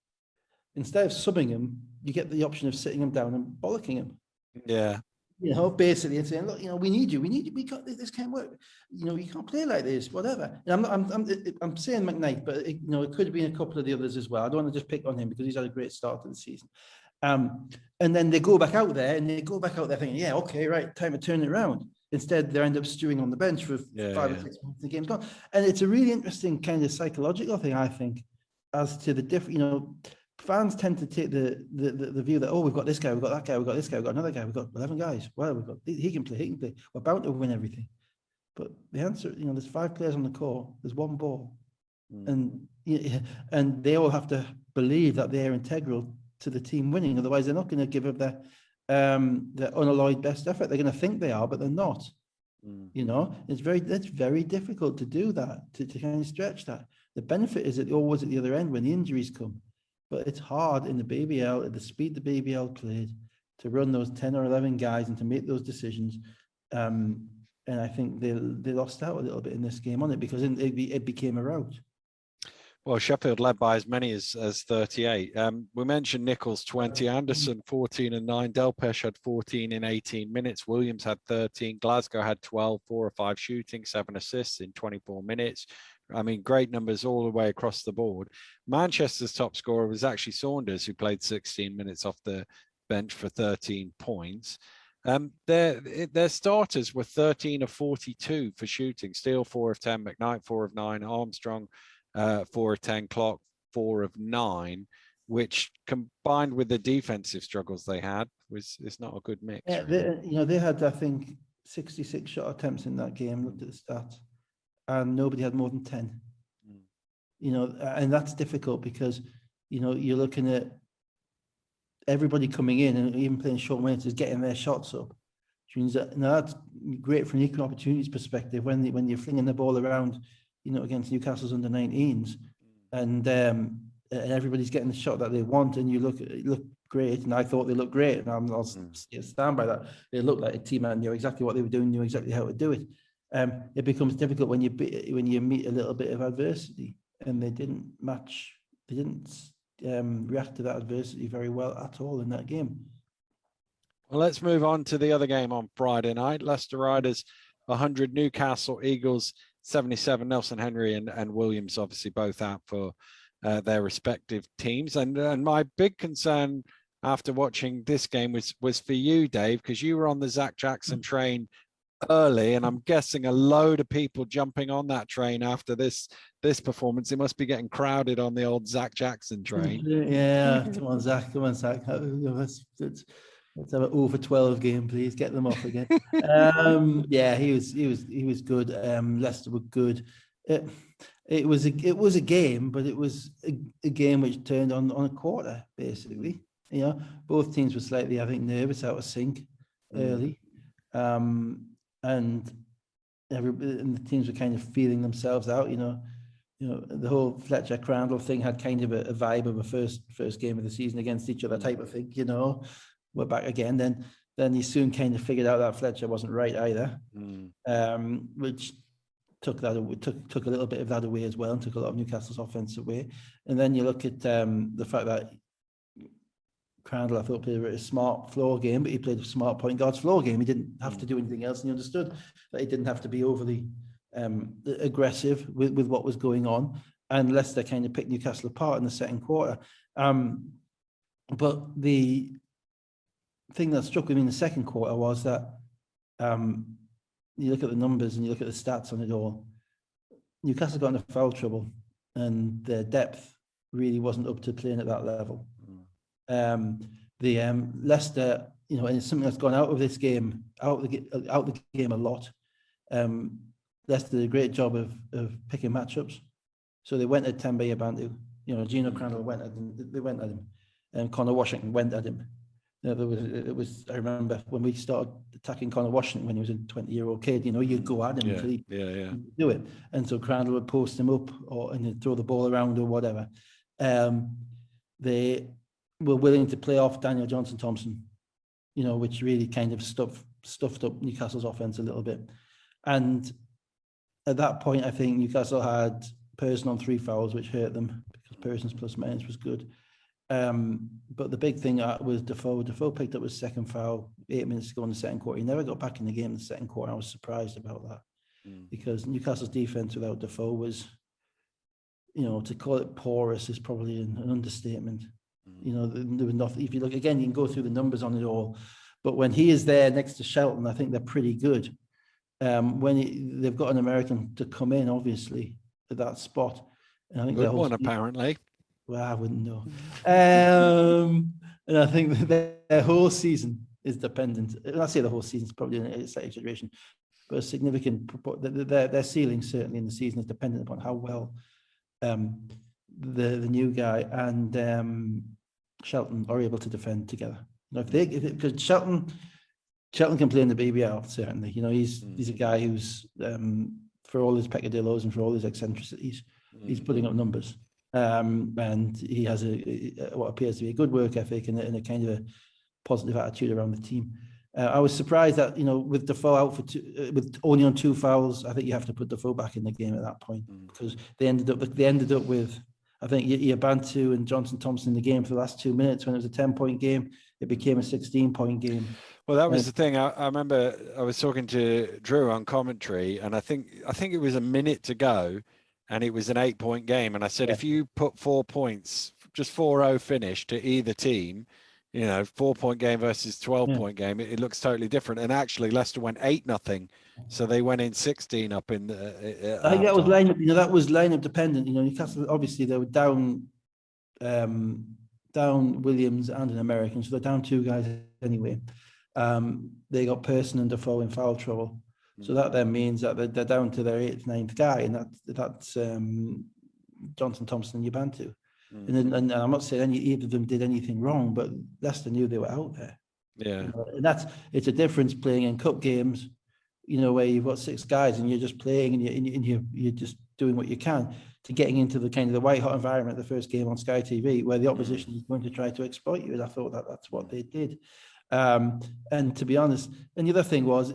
[SPEAKER 2] Instead of subbing him, you get the option of sitting him down and bollocking him.
[SPEAKER 1] Yeah.
[SPEAKER 2] Basically, and saying, look, we need you. We got this can't work. You can't play like this, whatever. And I'm saying McKnight, but it could have been a couple of the others as well. I don't want to just pick on him because he's had a great start to the season. And then they go back out there, thinking, yeah, okay, right, time to turn it around. Instead, they end up stewing on the bench for 5 or 6 months. The game's gone, and it's a really interesting kind of psychological thing, I think, as to the different. Fans tend to take the view that, we've got this guy, we've got that guy, we've got this guy, we've got another guy, we've got 11 guys. Well, we've got he can play. We're bound to win everything. But the answer, there's 5 players on the court, there's 1 ball, and they all have to believe that they are integral to the team winning. Otherwise, they're not going to give up their unalloyed best effort. They're going to think they are, but they're not. It's very difficult to do that, to kind of stretch that. The benefit is that always at the other end when the injuries come. But it's hard in the BBL, at the speed the BBL played, to run those 10 or 11 guys and to make those decisions. And I think they lost out a little bit in this game on it, because it became a rout.
[SPEAKER 1] Well, Sheffield led by as many as 38. We mentioned Nichols 20, Anderson 14 and 9, Delpesh had 14 in 18 minutes, Williams had 13, Glasgow had 12, 4 or 5 shooting, 7 assists in 24 minutes. I mean, great numbers all the way across the board. Manchester's top scorer was actually Saunders, who played 16 minutes off the bench for 13 points. Their starters were 13 of 42 for shooting. Steele 4 of 10, McKnight 4 of 9, Armstrong 4 of 10, Clark 4 of 9, which combined with the defensive struggles they had is not a good mix.
[SPEAKER 2] Yeah,
[SPEAKER 1] really.
[SPEAKER 2] they had, I think, 66 shot attempts in that game. Looked at the stats, and nobody had more than 10. And that's difficult because you're looking at everybody coming in and even playing short minutes is getting their shots up, which means that that's great from an equal opportunities perspective when you're flinging the ball around, against Newcastle's under 19s, and everybody's getting the shot that they want, and you look great. And I thought they looked great, and I'll stand by that. They looked like a team that knew exactly what they were doing, knew exactly how to do it. It becomes difficult when you meet a little bit of adversity, and they didn't match. They didn't react to that adversity very well at all in that game.
[SPEAKER 1] Well, let's move on to the other game on Friday night. Leicester Riders 100, Newcastle Eagles 77. Nelson Henry and Williams obviously both out for their respective teams. And my big concern after watching this game was for you, Dave, because you were on the Zach Jackson train early, and I'm guessing a load of people jumping on that train after this performance. It must be getting crowded on the old Zach Jackson train.
[SPEAKER 2] Yeah, come on, Zach. Let's have an over 12 game, please. Get them off again. Yeah, he was good. Leicester were good. It was a game, but it was a game which turned on a quarter, basically. You know, both teams were slightly, I think, nervous, out of sync early. And the teams were kind of feeling themselves out. You know, the whole Fletcher Crandall thing had kind of a vibe of a first game of the season against each other type of thing. You know, we're back again. Then he soon kind of figured out that Fletcher wasn't right either, which took a little bit of that away as well, and took a lot of Newcastle's offense away. And then you look at the fact that Crandall, I thought, played a smart floor game, but he played a smart point guard's floor game. He didn't have to do anything else, and he understood that he didn't have to be overly aggressive with what was going on. And Leicester kind of picked Newcastle apart in the second quarter. But the thing that struck me in the second quarter was that you look at the numbers and you look at the stats on it all, Newcastle got into foul trouble, and their depth really wasn't up to playing at that level. Leicester, you know, and it's something that's gone out of this game, out the game a lot. Leicester did a great job of picking matchups. So they went at Tembe Bantu. You know, Gino Crandall went at him. They went at him, and Connor Washington went at him. You know, I remember when we started attacking Connor Washington when he was a 20-year-old kid. You know, you'd go at him until he do it, and so Crandall would post him up and he'd throw the ball around or whatever. They were willing to play off Daniel Johnson-Thompson, you know, which really kind of stuffed up Newcastle's offense a little bit. And at that point, I think Newcastle had Pearson on 3 fouls, which hurt them because Pearson's plus minus was good. But the big thing was Defoe. Defoe picked up his second foul 8 minutes to go in the second quarter. He never got back in the game in the second quarter. I was surprised about that because Newcastle's defense without Defoe was, you know, to call it porous is probably an understatement. You know, there was nothing. If you look again, you can go through the numbers on it all, but when he is there next to Shelton, I think they're pretty good. When they've got an American to come in, obviously at that spot, and I think
[SPEAKER 1] good one apparently.
[SPEAKER 2] Well, I wouldn't know. And I think that their whole season is dependent. I say the whole season is probably a slight exaggeration, but a significant their ceiling certainly in the season is dependent upon how well the new guy and Shelton are able to defend together. You know, because Shelton can play in the BBL certainly. You know, he's a guy who's for all his peccadillos and for all his eccentricities, he's putting up numbers. And he has what appears to be a good work ethic and a kind of a positive attitude around the team. I was surprised that, you know, with Defoe out for with only on 2 fouls, I think you have to put Defoe back in the game at that point because they ended up with, I think, Yabantu and Johnson-Thompson in the game for the last 2 minutes. When it was a 10-point game, it became a 16-point game.
[SPEAKER 1] Well, that was the thing. I remember I was talking to Drew on commentary, and I think it was a minute to go, and it was an 8-point game. And I said, if you put 4 points, just 4-0 finish to either team, you know, 4-point game versus 12-point game, it looks totally different. And actually, Leicester went 8-0, so they went in 16 up in the.
[SPEAKER 2] I think that was lineup. You know, that was lineup dependent. You know, Newcastle obviously they were down Williams and an American, so they're down 2 guys anyway. They got Pearson and Defoe in foul trouble, so that then means that they're down to their 8th, 9th guy, and that's Johnson-Thompson and Yabantu. And I'm not saying either of them did anything wrong, but Leicester knew they were out there.
[SPEAKER 1] Yeah,
[SPEAKER 2] you know, and it's a difference playing in cup games, you know, where you've got 6 guys and you're just playing and you're just doing what you can, to getting into the kind of the white hot environment, the first game on Sky TV, where the opposition is going to try to exploit you. And I thought that's what they did. And to be honest, and the other thing was,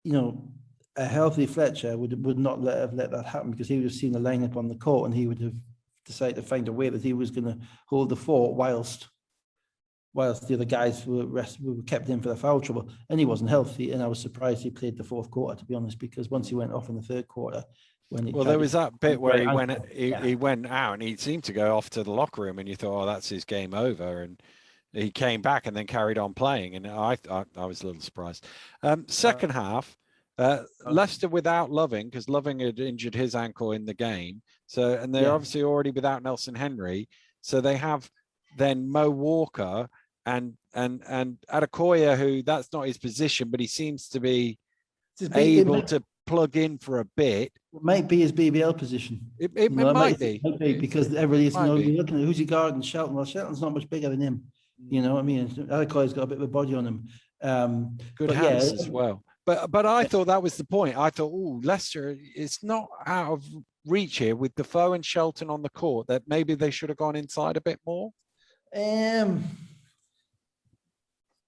[SPEAKER 2] you know, a healthy Fletcher would not have let that happen, because he would have seen the lineup on the court and he would have decided to find a way that he was going to hold the fort whilst whilst the other guys were kept in for the foul trouble, and he wasn't healthy. And I was surprised he played the fourth quarter, to be honest, because once he went off in the third quarter,
[SPEAKER 1] well, there was that bit where he went out and he seemed to go off to the locker room, and you thought, oh, that's his game over, and he came back and then carried on playing, and I was a little surprised. Second half, Leicester without Loving, because Loving had injured his ankle in the game. So, and they're obviously already without Nelson Henry. So they have then Mo Walker and Adekoya, who that's not his position, but he seems to be able to plug in for a bit.
[SPEAKER 2] It might be his BBL position.
[SPEAKER 1] It might be
[SPEAKER 2] because everybody's you're looking at who's he guarding, Shelton. Well, Shelton's not much bigger than him. You know what I mean? Adekoya's got a bit of a body on him.
[SPEAKER 1] Good hands as well. But I thought that was the point. I thought, oh, Leicester, it's not out of reach here with Defoe and Shelton on the court, that maybe they should have gone inside a bit more.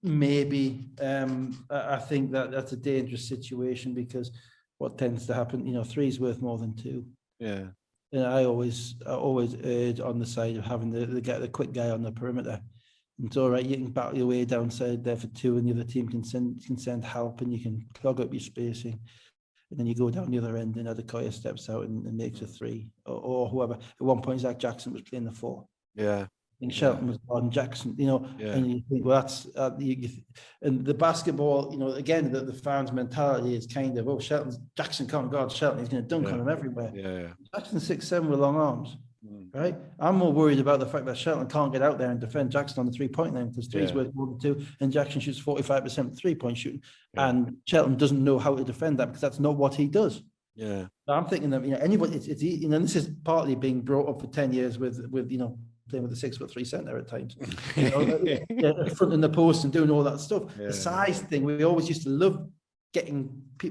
[SPEAKER 2] Maybe. I think that's a dangerous situation, because what tends to happen, 3 is worth more than 2.
[SPEAKER 1] Yeah.
[SPEAKER 2] And I always urge on the side of having the quick guy on the perimeter. It's all right, you can battle your way downside there for 2, and the other team can send help, and you can clog up your spacing, and then you go down the other end, and Adekoya steps out and makes a 3, or whoever. At one point, Zach Jackson was playing the 4.
[SPEAKER 1] Yeah.
[SPEAKER 2] I think Shelton was Gordon Jackson, and you think, well, that's and the basketball, again, the fans' mentality is kind of, oh, Jackson can't guard Shelton, he's going to dunk on him everywhere.
[SPEAKER 1] Yeah.
[SPEAKER 2] Jackson's 6'7" with long arms. Right, I'm more worried about the fact that Shelton can't get out there and defend Jackson on the 3-point line, because 3's worth more than 2, and Jackson shoots 45% 3-point shooting, and Shelton doesn't know how to defend that, because that's not what he does.
[SPEAKER 1] Yeah,
[SPEAKER 2] so I'm thinking that anybody, it's this is partly being brought up for 10 years with playing with a 6'3" center at times, fronting the post and doing all that stuff. Yeah. The size thing, we always used to love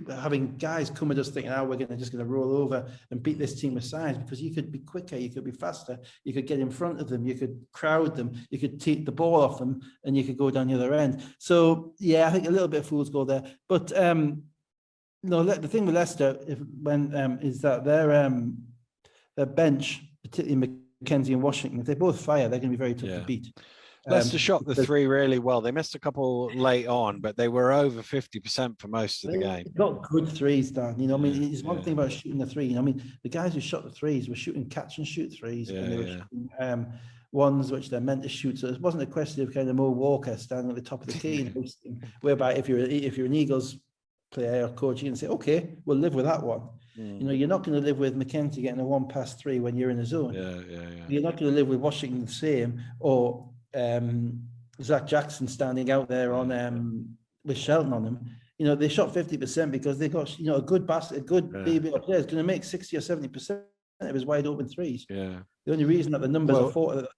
[SPEAKER 2] having guys come at us thinking, we're just going to roll over and beat this team with size, because you could be quicker, you could be faster, you could get in front of them, you could crowd them, you could take the ball off them, and you could go down the other end. So I think a little bit of fool's gold there. But the thing with Leicester is that their bench, particularly McKenzie and Washington, if they both fire, they're going to be very tough to beat.
[SPEAKER 1] Leicester shot the 3 really well. They missed a couple late on, but they were over 50% for most of the game.
[SPEAKER 2] They got good 3s, Dan. There's one thing about shooting the 3. The guys who shot the 3s were shooting catch and shoot 3s, and they were shooting ones which they're meant to shoot. So it wasn't a question of kind of Mo Walker standing at the top of the key, whereby if you're an Eagles player or coach, you can say, okay, we'll live with that one. You're not going to live with McKenzie getting a 1-pass-3 when you're in the zone. You're not going to live with Washington the same, or Zach Jackson standing out there on with Shelton on him. They shot 50% because they got a good BBL player is going to make 60 or 70% of his wide open 3s. Yeah. The only reason that the numbers are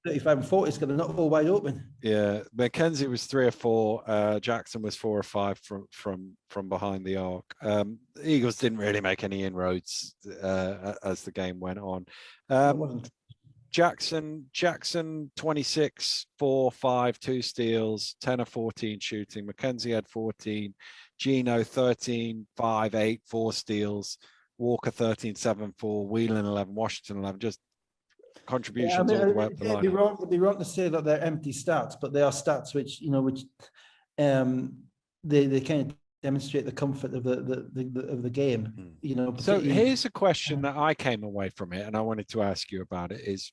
[SPEAKER 2] 35 and 40 is because they're not all wide open. Yeah,
[SPEAKER 1] McKenzie was 3 or 4. Jackson was 4 or 5 from behind the arc. The Eagles didn't really make any inroads as the game went on. Jackson 26, 4, 5, 2 steals, 10 or 14 shooting. McKenzie had 14. Gino 13, 5, 8, 4 steals. Walker 13, 7, 4. Whelan 11. Washington 11. Just contributions all the way up the line.
[SPEAKER 2] It'd be wrong to say that they're empty stats, but they are stats which they kind of demonstrate the comfort of the game.
[SPEAKER 1] So here's a question that I came away from it, and I wanted to ask you about it. Is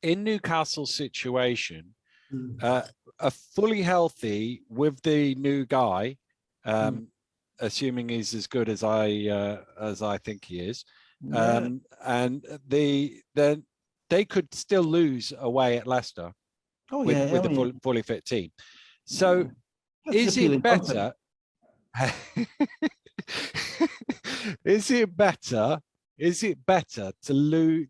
[SPEAKER 1] in Newcastle's situation, a fully healthy with the new guy, assuming he's as good as I think he is, and they could still lose away at Leicester with the fully fit team. So is it better? Is it better to lose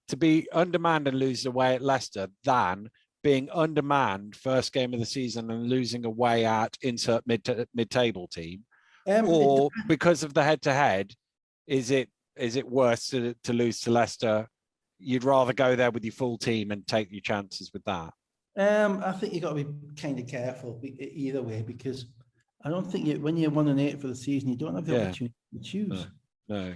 [SPEAKER 1] to be undermanned and lose away at Leicester than being undermanned first game of the season and losing away at insert mid-table team? Or because of the head-to-head, is it worse to lose to Leicester? You'd rather go there with your full team and take your chances with that?
[SPEAKER 2] I think you've got to be kind of careful either way, because I don't think when you're 1-8 for the season, you don't have the opportunity to choose.
[SPEAKER 1] No.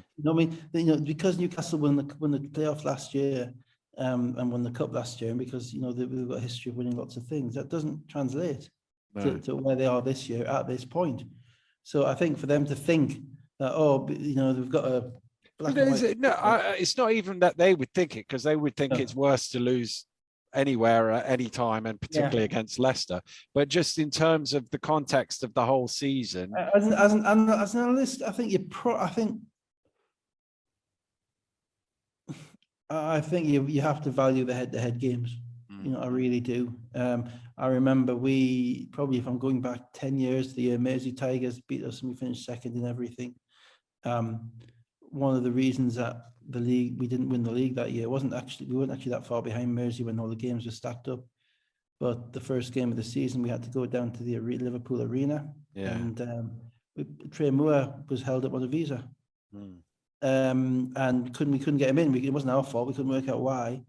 [SPEAKER 2] Because Newcastle won the playoff last year, and won the cup last year, and because they've got a history of winning lots of things, that doesn't translate to where they are this year at this point. So I think for them to think that they've got a black and white.
[SPEAKER 1] It's not even that they would think it, because they would think it's worse to lose anywhere at any time, and particularly against Leicester. But just in terms of the context of the whole season,
[SPEAKER 2] as an analyst, I think you have to value the head-to-head games. I really do. I remember if I'm going back 10 years, the Mersey Tigers beat us and we finished second in everything. One of the reasons that we didn't win the league that year we weren't actually that far behind Mersey when all the games were stacked up. But the first game of the season, we had to go down to the Liverpool Arena, and Trey Moore was held up on a visa, and we couldn't get him in. It wasn't our fault. We couldn't work out why.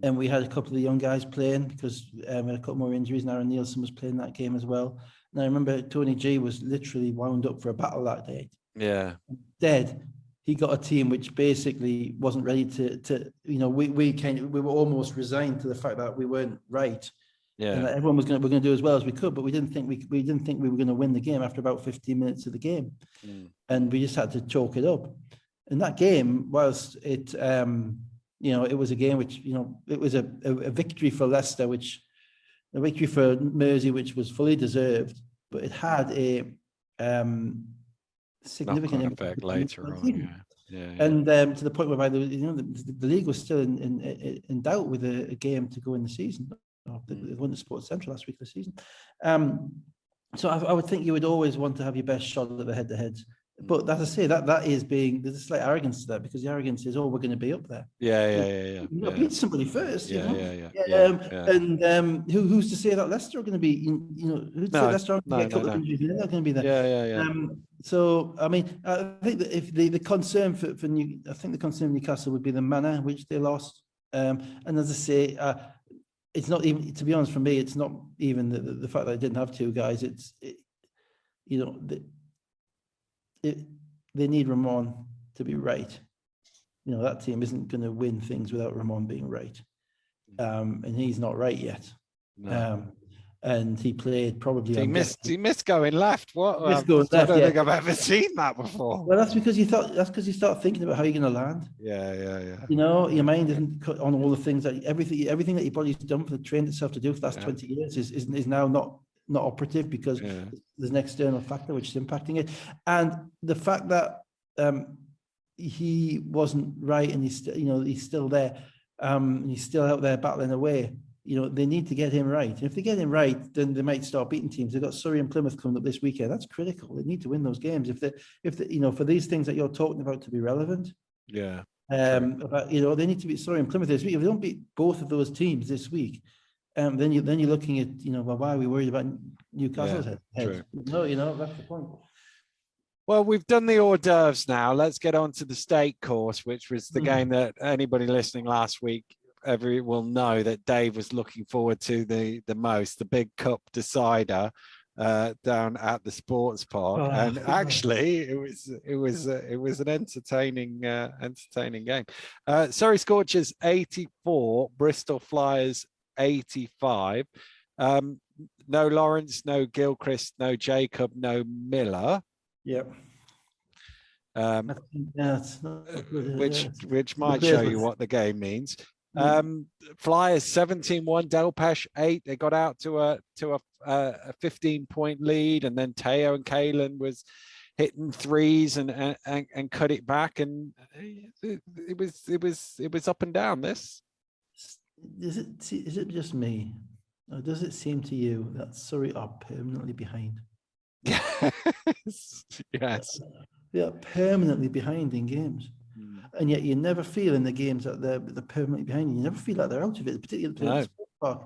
[SPEAKER 2] And we had a couple of the young guys playing because we had a couple more injuries, and Aaron Nielsen was playing that game as well. And I remember Tony G was literally wound up for a battle that day. Yeah. Instead, he got a team which basically wasn't ready to we were almost resigned to the fact that we weren't right. Yeah. And that everyone we're going to do as well as we could, but we didn't think we were going to win the game after about 15 minutes of the game. And we just had to chalk it up. And that game, whilst it it was a game which, it was a victory for Leicester, a victory for Mersey, which was fully deserved, but it had a significant impact later on. And to the point whereby the league was still in doubt with a game to go in the season. They won the Sports Central last week of the season. So I would think you would always want to have your best shot at the head-to-heads. But as I say, there's a slight arrogance to that, because the arrogance is, we're going to be up there. You got to beat somebody first. And who's to say that Leicester are going to be? Who's to say Leicester are going to get a couple of injuries? They're not going to be there. So I mean, I think that if the concern for the concern of Newcastle would be the manner in which they lost. And as I say, it's not even, to be honest, for me, it's not even the fact that I didn't have two guys. They need Ramon to be right. That team isn't going to win things without Ramon being right. And he's not right yet. No. And he played probably.
[SPEAKER 1] He missed going left. What? I don't think I've ever seen that before.
[SPEAKER 2] Well, that's because you start thinking about how you're going to land.
[SPEAKER 1] Yeah.
[SPEAKER 2] Your mind isn't on all the things that everything that your body's done trained itself to do for the last 20 years is now not operative, because there's an external factor which is impacting it. And the fact that he wasn't right, and he's still there, he's still out there battling away. They need to get him right. And if they get him right, then they might start beating teams. They've got Surrey and Plymouth coming up this weekend. That's critical. They need to win those games if for these things that you're talking about to be relevant. Yeah. They need to beat Surrey and Plymouth this week. If they don't beat both of those teams this week, then you're looking at why are we worried about Newcastle's head? True. No, that's the point.
[SPEAKER 1] Well, we've done the hors d'oeuvres now. Let's get on to the steak course, which was the game that anybody listening last week will know that Dave was looking forward to the most, the big cup decider down at the sports park. And actually it was an entertaining game. Surrey Scorchers 84, Bristol Flyers 85. No Lawrence, no Gilchrist, no Jacob, no Miller.
[SPEAKER 2] Yep.
[SPEAKER 1] Which might show you what the game means. Flyers 17-1, Delpesh 8. They got out to a 15-point lead, and then Teo and Kalen was hitting threes and cut it back, and it was up and down. This
[SPEAKER 2] is it just me, or does it seem to you that Surrey are permanently behind?
[SPEAKER 1] Yes.
[SPEAKER 2] They are permanently behind in games. And yet you never feel in the games that they're permanently behind. You never feel like they're out of it, particularly at the sports park.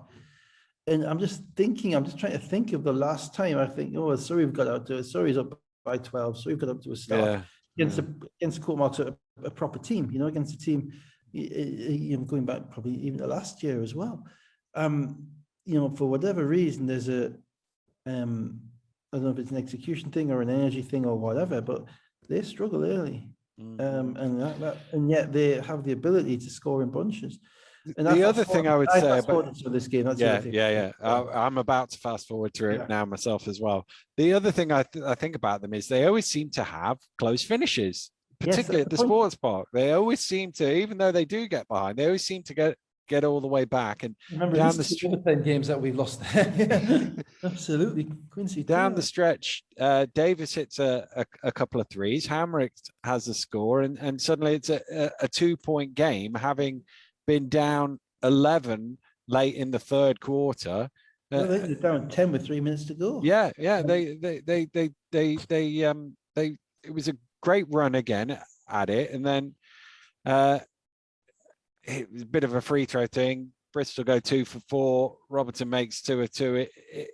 [SPEAKER 2] And I'm just trying to think of the last time I think, Surrey got out to it. Surrey's up by 12. Surrey got up to a start against Courtmark's a proper team, against a team, going back probably even to last year as well. For whatever reason, there's I don't know if it's an execution thing or an energy thing or whatever, but they struggle early. And yet they have the ability to score in bunches. And
[SPEAKER 1] The other thing I would say
[SPEAKER 2] fast
[SPEAKER 1] about
[SPEAKER 2] forwarded to this game. That's the
[SPEAKER 1] yeah,
[SPEAKER 2] other thing.
[SPEAKER 1] yeah. I'm about to fast forward to it
[SPEAKER 2] Yeah.
[SPEAKER 1] now myself as well. The other thing I think about them is they always seem to have close finishes,
[SPEAKER 2] Yes,
[SPEAKER 1] particularly at the sports park. They always seem to, even though they do get behind, they always seem to get all the way back and
[SPEAKER 3] Remember,
[SPEAKER 1] down
[SPEAKER 3] these
[SPEAKER 1] the
[SPEAKER 3] two overtime games that we've lost there. Yeah,
[SPEAKER 2] absolutely. Quincy
[SPEAKER 1] down
[SPEAKER 2] too.
[SPEAKER 1] the stretch. Davis hits a couple of threes. Hamrick has a score, and suddenly it's a 2-point game, having been down 11 late in the third quarter.
[SPEAKER 2] Well, they're down 10 with 3 minutes to go.
[SPEAKER 1] Yeah. It was a great run again at it, and then it was a bit of a free throw thing. Bristol go 2 for 4. Robertson makes 2 of 2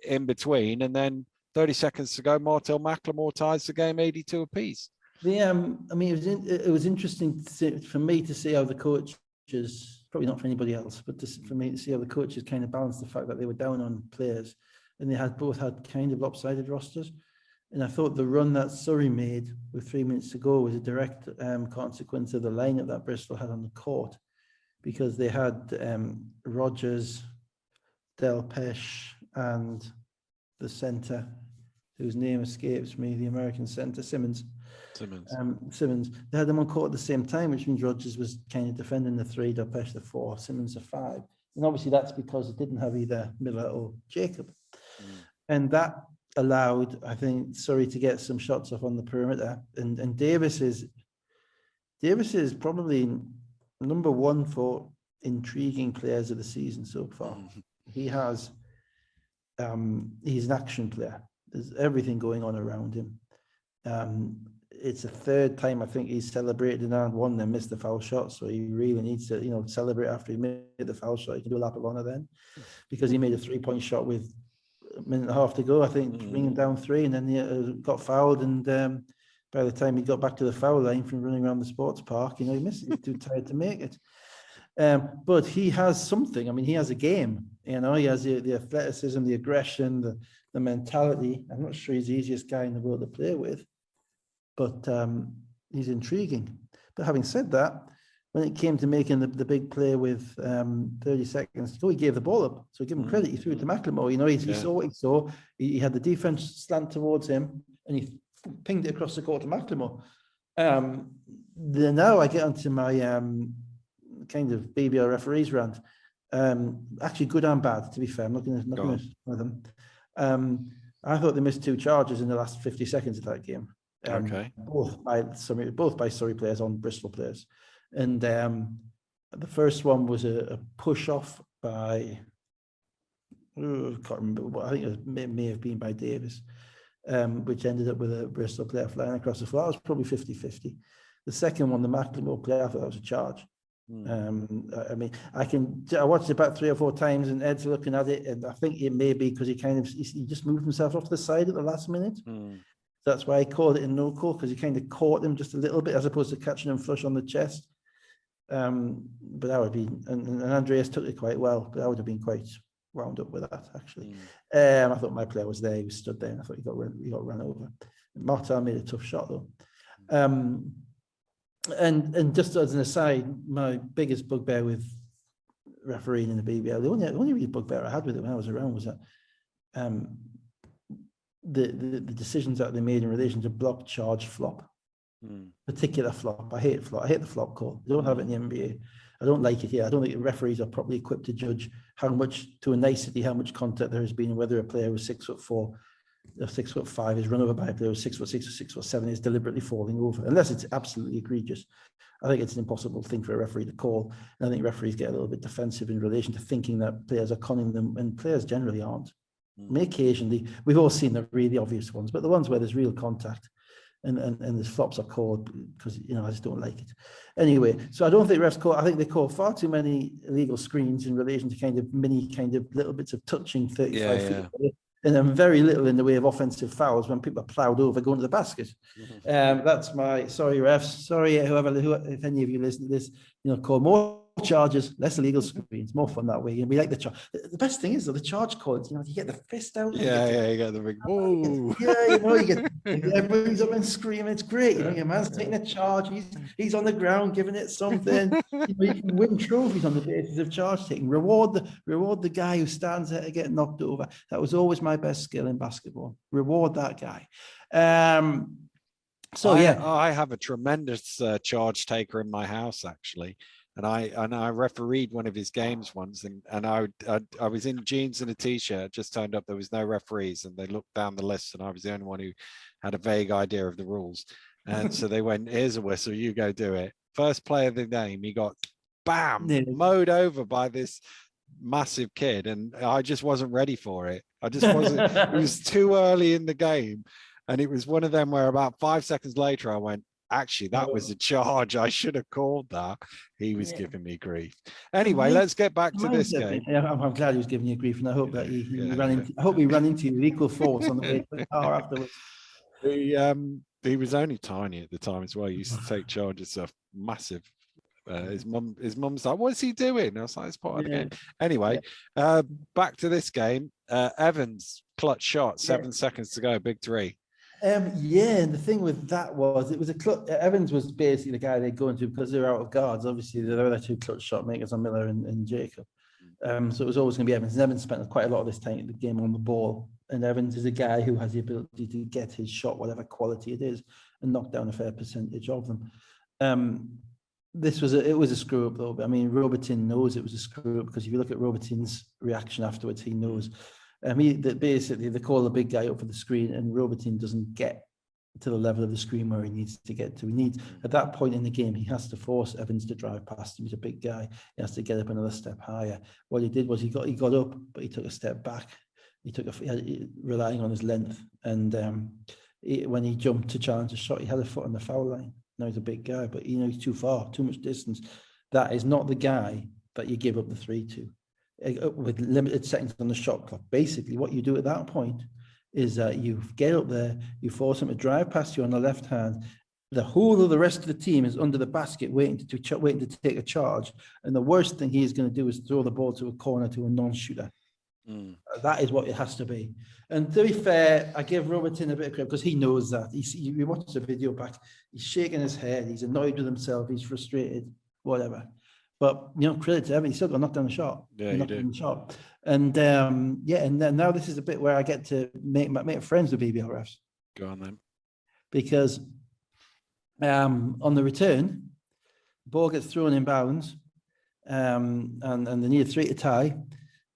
[SPEAKER 1] in between, and then 30 seconds to go, Martel McLemore ties the game 82 apiece.
[SPEAKER 2] I mean, it was interesting for me to see how the coaches, probably not for anybody else, but for me to see how the coaches kind of balanced the fact that they were down on players, and they both had kind of lopsided rosters. And I thought the run that Surrey made with 3 minutes to go was a direct consequence of the lineup that Bristol had on the court, because they had Rogers, Delpeche, and the centre, whose name escapes me, the American centre, Simmons. They had them on court at the same time, which means Rogers was kind of defending the 3, Delpeche the 4, Simmons the 5. And obviously that's because it didn't have either Miller or Jacob. And that allowed, I think, Surrey to get some shots off on the perimeter. And Davis is probably number 1 for intriguing players of the season so far. He has, he's an action player. There's everything going on around him. It's the 3rd time I think he's celebrated and had one and missed the foul shot. So he really needs to, celebrate after he made the foul shot. He can do a lap of honor then, because he made a 3-point shot with a minute and a half to go, I think, bringing down 3, and then he got fouled. And by the time he got back to the foul line from running around the sports park, he missed it. He was too tired to make it. But he has something. I mean, he has a game. He has the athleticism, the aggression, the mentality. I'm not sure he's the easiest guy in the world to play with, but he's intriguing. But having said that, when it came to making the big play with 30 seconds to go, he gave the ball up. So give him credit. He threw it to McLemore. He saw what he saw. He had the defense slant towards him, and he pinged it across the court to McLemore. Now I get onto my kind of BBL referees rant. Actually, good and bad, to be fair. I'm not going to them. I thought they missed 2 charges in the last 50 seconds of that game. Both by Surrey players on Bristol players. And the first one was a push off by, I can't remember, I think it may have been by Davis, which ended up with a Bristol player flying across the floor. That was probably 50-50. The second one, the McLemore player, I thought that was a charge. I mean, I watched it about 3 or 4 times, and Ed's looking at it, and I think it may be because he just moved himself off to the side at the last minute. That's why I called it a no call, because he kind of caught him just a little bit as opposed to catching him flush on the chest. But that would be, and Andreas took it quite well, but I would have been quite wound up with that, actually. I thought my player was there, he was stood there, and I thought he got run over. Martel made a tough shot though. And just as an aside, my biggest bugbear with refereeing in the BBL, the only real bugbear I had with it when I was around was that the decisions that they made in relation to block, charge, flop. Particular flop. I hate flop. I hate the flop call. I don't have it in the NBA. I don't like it here. I don't think the referees are properly equipped to judge how much, to a nicety, how much contact there has been, whether a player was 6'4" or 6'5" is run over by a player who's 6'6" or 6'7" is deliberately falling over, unless it's absolutely egregious. I think it's an impossible thing for a referee to call. And I think referees get a little bit defensive in relation to thinking that players are conning them, and players generally aren't. I mean, occasionally, we've all seen the really obvious ones, but the ones where there's real contact and there's flops are called because, I just don't like it. Anyway, so I don't think refs call, I think they call far too many illegal screens in relation to kind of little bits of touching 35 feet away, and then very little in the way of offensive fouls when people are ploughed over going to the basket. That's my, sorry refs, sorry whoever, if any of you listen to this, call more charges, less illegal screens, more fun that way. And we like the charge. The best thing is though, the charge calls, you get the fist out.
[SPEAKER 1] You get the big whoa.
[SPEAKER 2] You get everybody's up and screaming. It's great. Your man's taking a charge. He's on the ground giving it something. You can win trophies on the basis of charge taking. Reward the guy who stands there to get knocked over. That was always my best skill in basketball. Reward that guy.
[SPEAKER 1] I have a tremendous charge taker in my house actually, and I refereed one of his games once, and I was in jeans and a t-shirt, just turned up, there was no referees, and they looked down the list, and I was the only one who had a vague idea of the rules, and so they went, "Here's a whistle, you go do it." First play of the game, he got mowed over by this massive kid, and I just wasn't ready for it. I just wasn't. It was too early in the game. And it was one of them where about 5 seconds later, I went, actually, that was a charge. I should have called that. He was giving me grief. Anyway, let's get back to this game.
[SPEAKER 2] I'm glad he was giving you grief, and I hope that he ran into you with equal force on the way to the car afterwards.
[SPEAKER 1] He was only tiny at the time as well. He used to take charges of massive. His mum's like, "What's he doing?" I was like, "It's part of the game." Anyway, back to this game. Evans clutch shot, 7 seconds to go, big three.
[SPEAKER 2] And the thing with that was, it was a clutch. Evans was basically the guy they'd go into because they were out of guards. Obviously, there were two clutch shot makers on Miller and Jacob. So it was always going to be Evans. And Evans spent quite a lot of this time the game on the ball. And Evans is a guy who has the ability to get his shot, whatever quality it is, and knock down a fair percentage of them. It was a screw up though. I mean, Robertson knows it was a screw up, because if you look at Robertson's reaction afterwards, he knows. Basically they call the big guy up for the screen, and Robertson doesn't get to the level of the screen where he needs to get to. He needs, at that point in the game, he has to force Evans to drive past him. He's a big guy. He has to get up another step higher. What he did was he got up, but he took a step back. Relying on his length, and when he jumped to challenge a shot, he had a foot on the foul line. Now he's a big guy, but he's too far, too much distance. That is not the guy that you give up the 3 to. With limited seconds on the shot clock. Basically, what you do at that point is you get up there, you force him to drive past you on the left hand. The whole of the rest of the team is under the basket waiting to take a charge. And the worst thing he is going to do is throw the ball to a corner to a non-shooter. That is what it has to be. And to be fair, I give Robertson a bit of credit because he knows that. He watches the video back. He's shaking his head. He's annoyed with himself. He's frustrated, whatever. But credit to Evan, he still got knocked down the shot.
[SPEAKER 1] Yeah, he did.
[SPEAKER 2] And and then now this is a bit where I get to make friends with BBL refs.
[SPEAKER 1] Go on then. Because
[SPEAKER 2] on the return, the ball gets thrown in bounds, and they need a 3 to tie.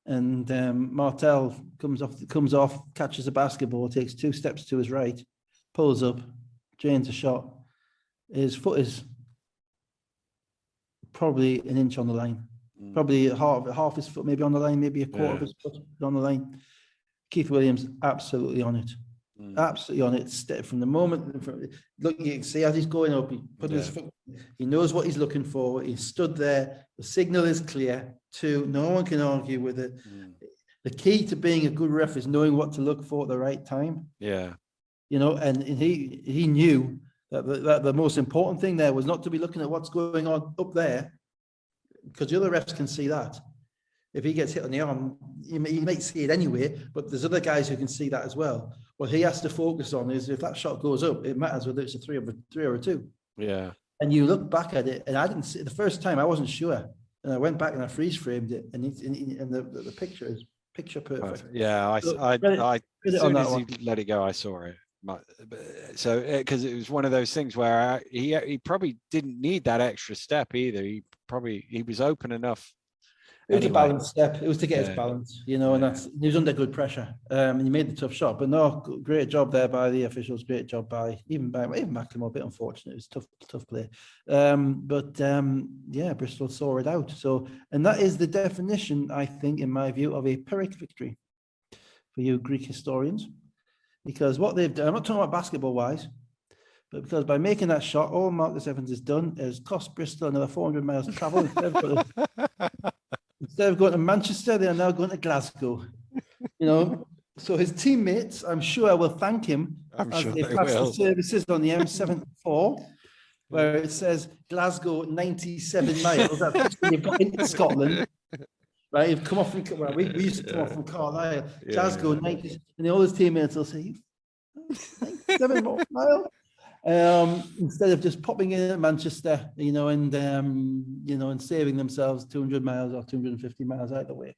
[SPEAKER 2] And Martel comes off, catches the basketball, takes 2 steps to his right, pulls up, drains a shot. His foot is probably an inch on the line, probably half his foot maybe on the line, maybe a quarter of his foot on the line. Keith Williams absolutely on it, absolutely on it. From the moment, look, you can see as he's going up, he put his foot. He knows what he's looking for. He stood there. The signal is clear. 2, no one can argue with it. The key to being a good ref is knowing what to look for at the right time.
[SPEAKER 1] Yeah,
[SPEAKER 2] and he knew that the most important thing there was not to be looking at what's going on up there, because the other refs can see that. If he gets hit on the arm, he might see it anyway, but there's other guys who can see that as well. What he has to focus on is if that shot goes up, it matters whether it's a 3 or a 2.
[SPEAKER 1] Yeah.
[SPEAKER 2] And you look back at it, and I didn't see it the first time. I wasn't sure, and I went back and I freeze framed it, and the picture is picture perfect.
[SPEAKER 1] Yeah, as soon as he let it go, I saw it. So because it was one of those things where he probably didn't need that extra step either. He was open enough.
[SPEAKER 2] It was a balanced step. It was to get his balance, and he was under good pressure. And he made the tough shot. But no, great job there by the officials. Great job by even Macklemore. A bit unfortunate. It was tough play. Bristol saw it out. So, and that is the definition, I think, in my view, of a Pyrrhic victory for you Greek historians. Because what they've done, I'm not talking about basketball-wise, but because by making that shot, all Marcus Evans has done is cost Bristol another 400 miles of travel. Instead of going to Manchester, they are now going to Glasgow. So his teammates, I'm sure, will thank him as they pass the services on the M74. where it says Glasgow 97 miles. That's you've got into Scotland. Right, you've come off from, well, we used to come off from Carlisle, Glasgow, 90, and all his teammates will say, 97 miles. Instead of just popping in at Manchester, and saving themselves 200 miles or 250 miles out of the way.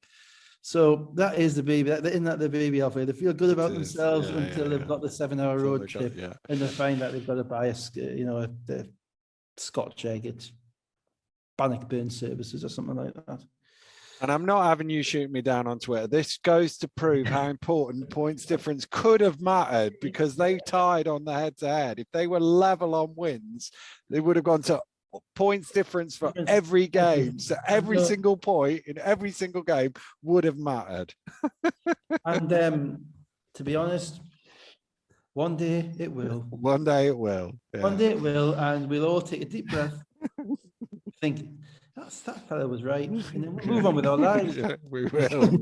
[SPEAKER 2] So that is the baby. Isn't that the baby, Alfred? They feel good about themselves until they've got the 7-hour road trip, and they find that they've got to buy the Scotch egg at Bannockburn Services or something like that.
[SPEAKER 1] And I'm not having you shoot me down on Twitter. This goes to prove how important points difference could have mattered, because they tied on the head-to-head. If they were level on wins, they would have gone to points difference for every game. So every single point in every single game would have mattered.
[SPEAKER 2] And to be honest, one day it will.
[SPEAKER 1] One day it will. Yeah.
[SPEAKER 2] One day it will, and we'll all take a deep breath, think, that fella was right, and then we'll move on with our lives.
[SPEAKER 1] Yeah, we will.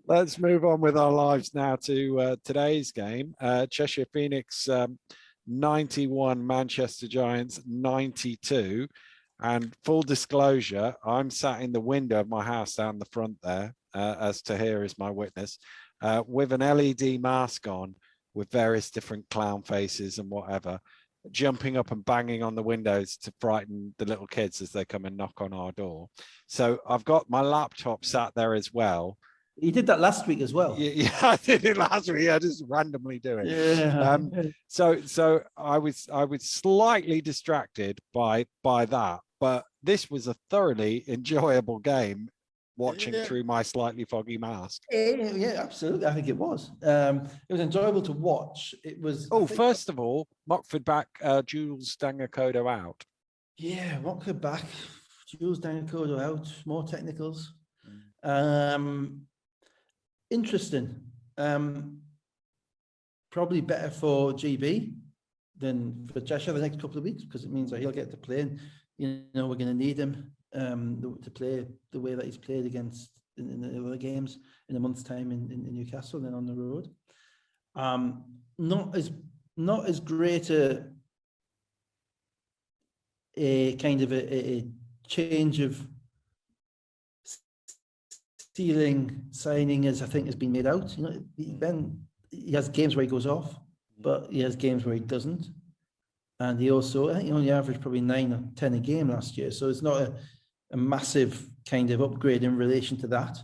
[SPEAKER 1] Let's move on with our lives now to today's game. Cheshire Phoenix 91, Manchester Giants 92. And full disclosure, I'm sat in the window of my house down the front there, as Tahir is my witness, with an LED mask on with various different clown faces and whatever, jumping up and banging on the windows to frighten the little kids as they come and knock on our door. So I've got my laptop sat there as well.
[SPEAKER 2] You did that last week as well.
[SPEAKER 1] Yeah, I did it last week. I just randomly do it.
[SPEAKER 2] Yeah.
[SPEAKER 1] So I was slightly distracted by that, but this was a thoroughly enjoyable game watching through my slightly foggy mask.
[SPEAKER 2] Yeah, absolutely. I think it was. It was enjoyable to watch. It was.
[SPEAKER 1] First of all, Mockford back, Jules Dangakodo out.
[SPEAKER 2] Yeah, Mockford back, Jules Dangakodo out. More technicals. Interesting. Probably better for GB than for Cheshire the next couple of weeks, because it means that he'll get to play. And, we're going to need him to play the way that he's played against in the other games in a month's time in Newcastle and then on the road. Not as great a kind of a change of ceiling signing as I think has been made out. Ben, he has games where he goes off, but he has games where he doesn't. And he also, I think he only averaged probably 9 or 10 a game last year. So it's not a massive kind of upgrade in relation to that.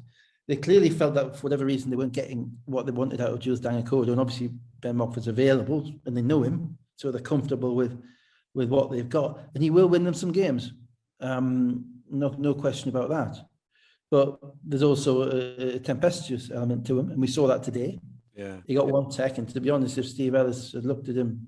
[SPEAKER 2] They clearly felt that for whatever reason, they weren't getting what they wanted out of Jules Dangakodo. And obviously Ben Mockford's available and they know him. So they're comfortable with what they've got. And he will win them some games. No question about that. But there's also a tempestuous element to him. And we saw that today.
[SPEAKER 1] Yeah.
[SPEAKER 2] He got one tech. And to be honest, if Steve Ellis had looked at him,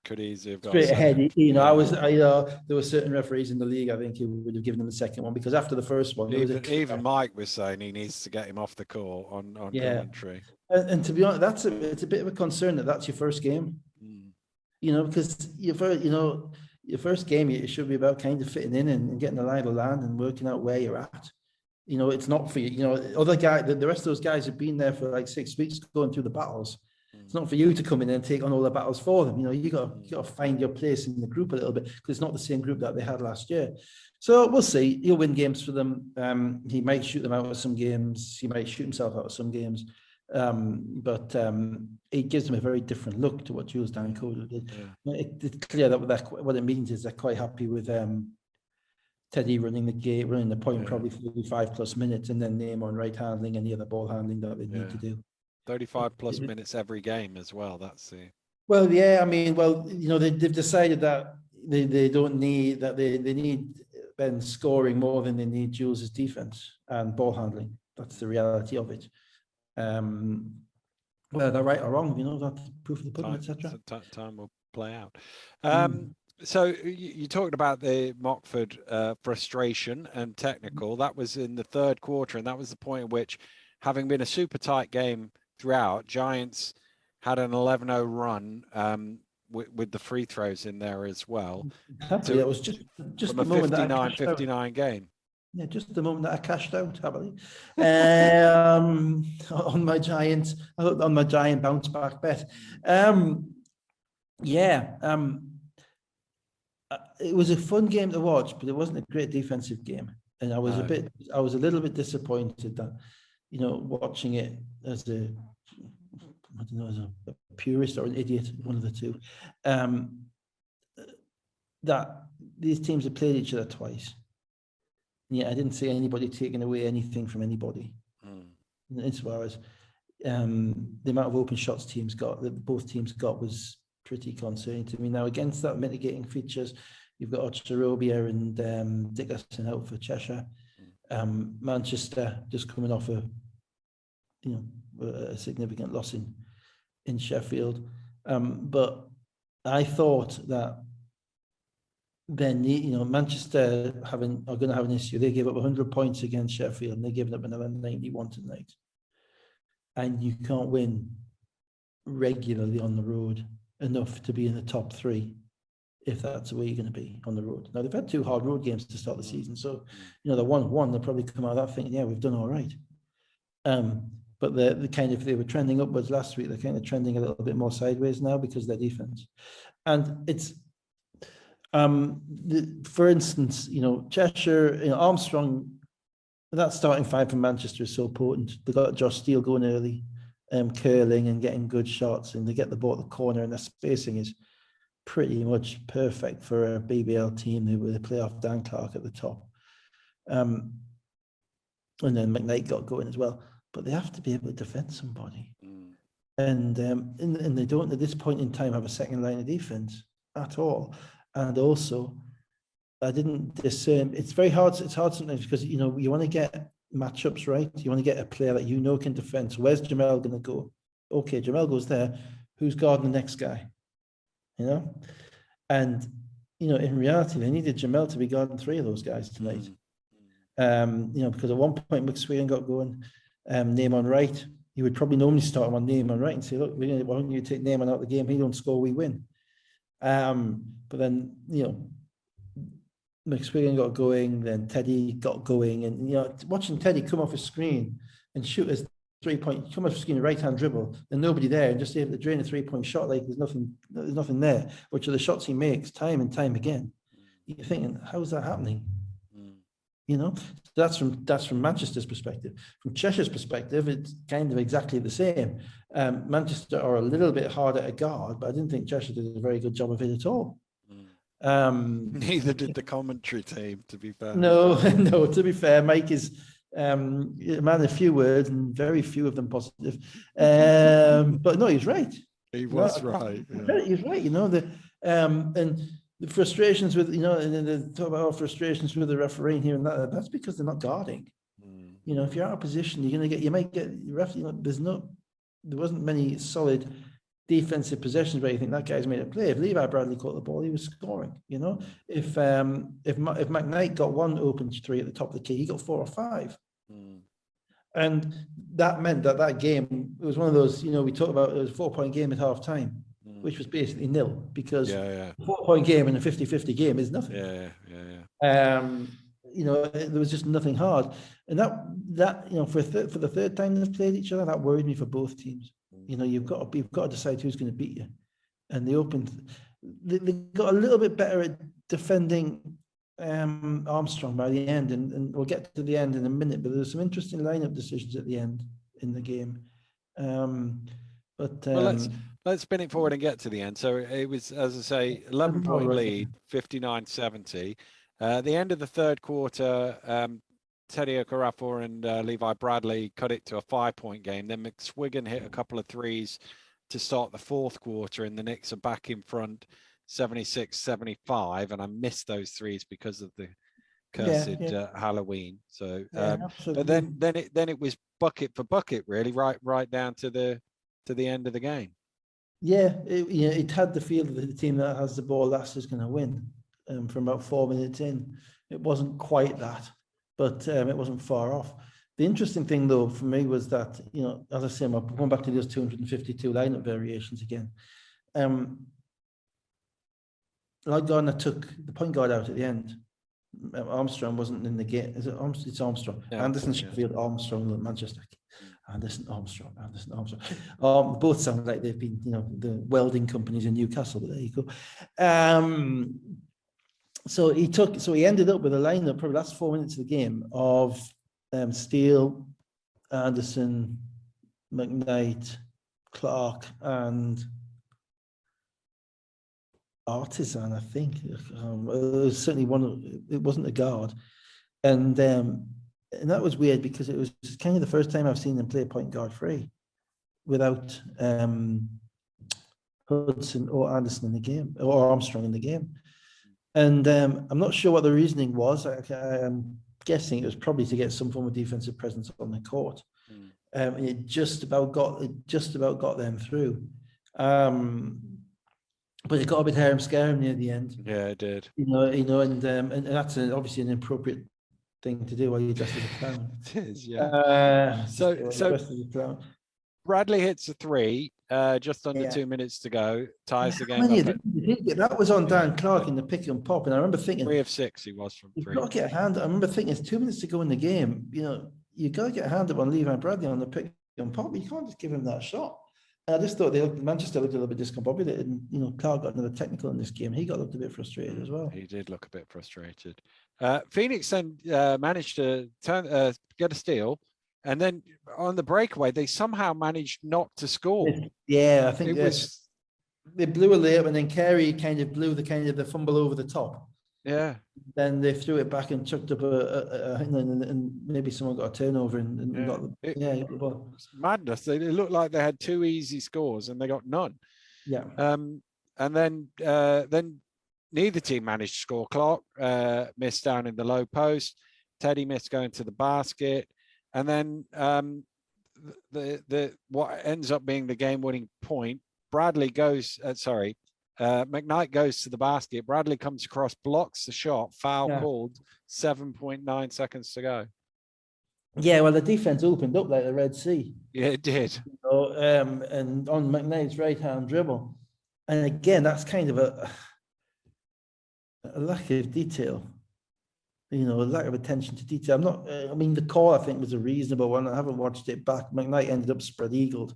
[SPEAKER 1] could easily have got
[SPEAKER 2] straight ahead. There were certain referees in the league, I think, who would have given him the second one, because after the first one,
[SPEAKER 1] even Mike was saying he needs to get him off the court on commentary.
[SPEAKER 2] And to be honest, it's a bit of a concern that's your first game. Because your first game, it should be about kind of fitting in and getting the lie of the land and working out where you're at. It's not for you. Other guy, the rest of those guys have been there for like 6 weeks going through the battles. It's not for you to come in and take on all the battles for them. You got to find your place in the group a little bit, because it's not the same group that they had last year. So we'll see. He'll win games for them. He might shoot them out of some games. He might shoot himself out of some games. But it gives them a very different look to what Jules Dangakodo did. Yeah. It's clear that what it means is they're quite happy with Teddy running the game, running the point probably 35 plus minutes, and then name on right handling and the other ball handling that they need to do. 35
[SPEAKER 1] plus minutes every game as well. That's the.
[SPEAKER 2] Well, yeah, I mean, they've decided that they don't need that. They need Ben scoring more than they need Jules's defense and ball handling. That's the reality of it. Whether they're right or wrong, that's proof of the pudding, etc.
[SPEAKER 1] Time will play out. So you talked about the Mockford frustration and technical. That was in the third quarter, and that was the point at which, having been a super tight game throughout, Giants had an 11-0 run with the free throws in there as well.
[SPEAKER 2] It was just
[SPEAKER 1] from a 59-59 game.
[SPEAKER 2] Yeah, just the moment that I cashed out happily on my Giant bounce back bet. it was a fun game to watch, but it wasn't a great defensive game. And I was I was a little bit disappointed that, watching it as I don't know, as a purist or an idiot, one of the two, that these teams have played each other twice. Yeah, I didn't see anybody taking away anything from anybody. As far as the amount of open shots that both teams got was pretty concerning to me. Now, against that mitigating features, you've got Ochterobia and Dickerson out for Cheshire. Manchester just coming off a significant loss in Sheffield. But I thought that then Manchester are going to have an issue. They gave up 100 points against Sheffield, and they're giving up another 91 tonight. And you can't win regularly on the road enough to be in the top 3 if that's the way you're going to be on the road. Now, they've had 2 hard road games to start the season, so the 1-1, they'll probably come out of that thinking, yeah, we've done all right. But the kind of, they were trending upwards last week, they're kind of trending a little bit more sideways now because of their defense. And it's for instance, Cheshire, Armstrong, that starting 5 from Manchester is so potent. They got Josh Steele going early, curling and getting good shots, and they get the ball at the corner, and their spacing is pretty much perfect for a BBL team with a playoff Dan Clark at the top. And then McKnight got going as well, but they have to be able to defend somebody. And they don't at this point in time have a second line of defense at all. And also, I didn't discern. It's very hard. It's hard sometimes because you want to get matchups right. You want to get a player that can defend. So where's Jamel going to go? Okay, Jamel goes there. Who's guarding the next guy? And in reality, they needed Jamel to be guarding 3 of those guys tonight. Because at one point McSweyn got going. Name on right. You would probably normally start him on Name on right and say, look, why don't you take Name out of the game? He don't score, we win. But then, McSwiggan got going, then Teddy got going, and watching Teddy come off a screen and shoot his 3-point, come off the screen, right hand dribble, and nobody there, and just able to drain a 3-point shot like there's nothing there, which are the shots he makes time and time again. You're thinking, how's that happening? That's from Manchester's perspective. From Cheshire's perspective, it's kind of exactly the same. Manchester are a little bit harder to guard, but I didn't think Cheshire did a very good job of it at all.
[SPEAKER 1] Neither did the commentary team, to be fair.
[SPEAKER 2] No, to be fair, Mike is a man of few words and very few of them positive. But no, he's right.
[SPEAKER 1] He was right.
[SPEAKER 2] Yeah. He's right. And the frustrations with and they talk about frustrations with the refereeing here and that. That's because they're not guarding. If you're out of position, you might get ref. There wasn't many solid defensive possessions where you think that guy's made a play. If Levi Bradley caught the ball, he was scoring. If McKnight got 1 open 3 at the top of the key, he got 4 or 5. And that meant that game, it was one of those, we talked about, it was a 4-point game at half time, which was basically nil, because a 4-point game in a 50-50 game is nothing. There was just nothing hard. And that for the third time they've played each other, that worried me for both teams. You've got to decide who's going to beat you. And they got a little bit better at defending Armstrong by the end, and we'll get to the end in a minute, but there's some interesting lineup decisions at the end in the game.
[SPEAKER 1] Let's spin it forward and get to the end. So it was, as I say, 11-point lead, 59-70. At the end of the third quarter, Teddy Okarafor and Levi Bradley cut it to a 5-point game. Then McSwiggan hit a couple of threes to start the fourth quarter, and the Knicks are back in front 76-75. And I missed those threes because of the cursed Halloween. So, but then it was bucket for bucket, really, right down to the end of the game.
[SPEAKER 2] Yeah, it had the feel that the team that has the ball last is going to win. From about 4 minutes in, it wasn't quite that, but it wasn't far off. The interesting thing, though, for me was that, as I say, I'm going back to those 252 lineup variations again. Lloyd Gardner took the point guard out at the end. Armstrong wasn't in the game. Is it Armstrong? It's Armstrong. Yeah, Anderson, Sheffield, Armstrong, Manchester. Anderson, Armstrong. Both sound like they've been, the welding companies in Newcastle, but there you go. So he ended up with a lineup, probably last 4 minutes of the game, of Steele, Anderson, McKnight, Clark, and Artisan, I think. It was certainly one. It wasn't a guard, and that was weird because it was kind of the first time I've seen them play point guard free without Hudson or Anderson in the game, or Armstrong in the game. And I'm not sure what the reasoning was. I'm guessing it was probably to get some form of defensive presence on the court. And it just about got them through. But it got a bit harem scarum near the end.
[SPEAKER 1] Yeah, it did.
[SPEAKER 2] You know, and that's obviously an appropriate thing to do while you're dressed as a clown.
[SPEAKER 1] It is, yeah.
[SPEAKER 2] So
[SPEAKER 1] So
[SPEAKER 2] dressed as a clown.
[SPEAKER 1] Bradley hits a three, just under 2 minutes to go, ties the game up.
[SPEAKER 2] That was on Dan Clark in the pick and pop, and I remember thinking
[SPEAKER 1] 3 of 6 he was from
[SPEAKER 2] you've
[SPEAKER 1] 3.
[SPEAKER 2] got to get a hand. I remember thinking it's 2 minutes to go in the game. You know, you got to get a hand up on Levi Bradley on the pick and pop. You can't just give him that shot. And I just thought Manchester looked a little bit discombobulated, and you know, Clark got another technical in this game. He looked a bit frustrated as well.
[SPEAKER 1] He did look a bit frustrated. Phoenix then managed to get a steal, and then on the breakaway they somehow managed not to score.
[SPEAKER 2] Yeah, I think
[SPEAKER 1] it was.
[SPEAKER 2] They blew a layup, and then Carey kind of blew the fumble over the top.
[SPEAKER 1] Yeah.
[SPEAKER 2] Then they threw it back and chucked up and maybe someone got a turnover and got the ball.
[SPEAKER 1] It's madness. It looked like they had 2 easy scores and they got none.
[SPEAKER 2] Yeah.
[SPEAKER 1] And then neither team managed to score. Clark missed down in the low post. Teddy missed going to the basket. And then the what ends up being the game-winning point, Bradley goes, McKnight goes to the basket. Bradley comes across, blocks the shot, foul called, 7.9 seconds to go.
[SPEAKER 2] Yeah, well, the defense opened up like the Red Sea.
[SPEAKER 1] Yeah, it did.
[SPEAKER 2] You know, and on McKnight's right-hand dribble. And again, that's kind of a lack of detail. You know, a lack of attention to detail. I mean, the call, I think, was a reasonable one. I haven't watched it back. McKnight ended up spread-eagled.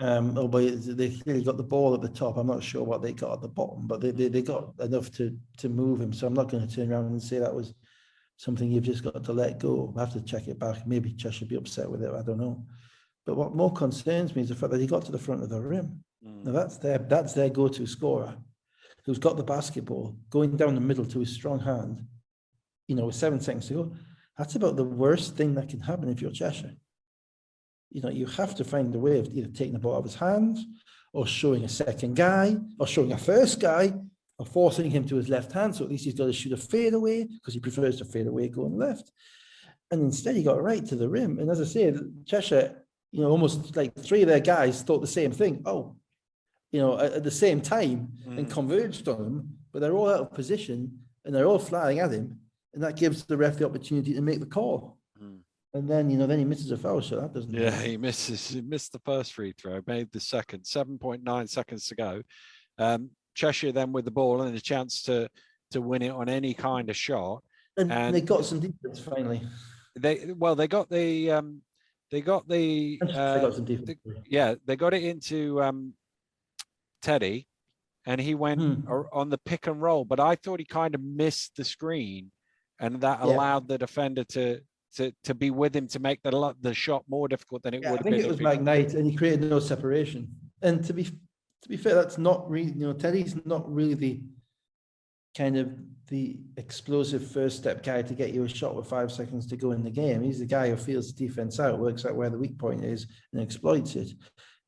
[SPEAKER 2] Albeit they clearly got the ball at the top. I'm not sure what they got at the bottom, but they got enough to move him. So I'm not going to turn around and say that was something you've just got to let go. I have to check it back. Maybe Cheshire be upset with it. I don't know. But what more concerns me is the fact that he got to the front of the rim. Now that's their go-to scorer, who's got the basketball going down the middle to his strong hand. You know, with 7 seconds to go. That's about the worst thing that can happen if you're Cheshire. You know, you have to find a way of either taking the ball out of his hands or showing a second guy or showing a first guy or forcing him to his left hand. So at least he's got to shoot a fadeaway because he prefers to fade away going left. And instead he got right to the rim. And as I say, Cheshire, you know, almost like 3 of their guys thought the same thing. Oh, you know, at the same time and converged on him, but they're all out of position and they're all flying at him. And that gives the ref the opportunity to make the call. And then, you know, then he misses a foul shot. That doesn't.
[SPEAKER 1] Yeah, he missed the first free throw, made the second, 7.9 seconds to go. Cheshire then with the ball and a chance to win it on any kind of shot.
[SPEAKER 2] And they got some defense finally.
[SPEAKER 1] They got some defense. They got it into Teddy, and he went on the pick and roll. But I thought he kind of missed the screen, and that allowed the defender to be with him to make the shot more difficult than it would have been.
[SPEAKER 2] I think it was McKnight, and he created no separation. And to be fair, that's not really, you know, Teddy's not really the kind of the explosive first step guy to get you a shot with 5 seconds to go in the game. He's the guy who feels the defense out, works out where the weak point is, and exploits it.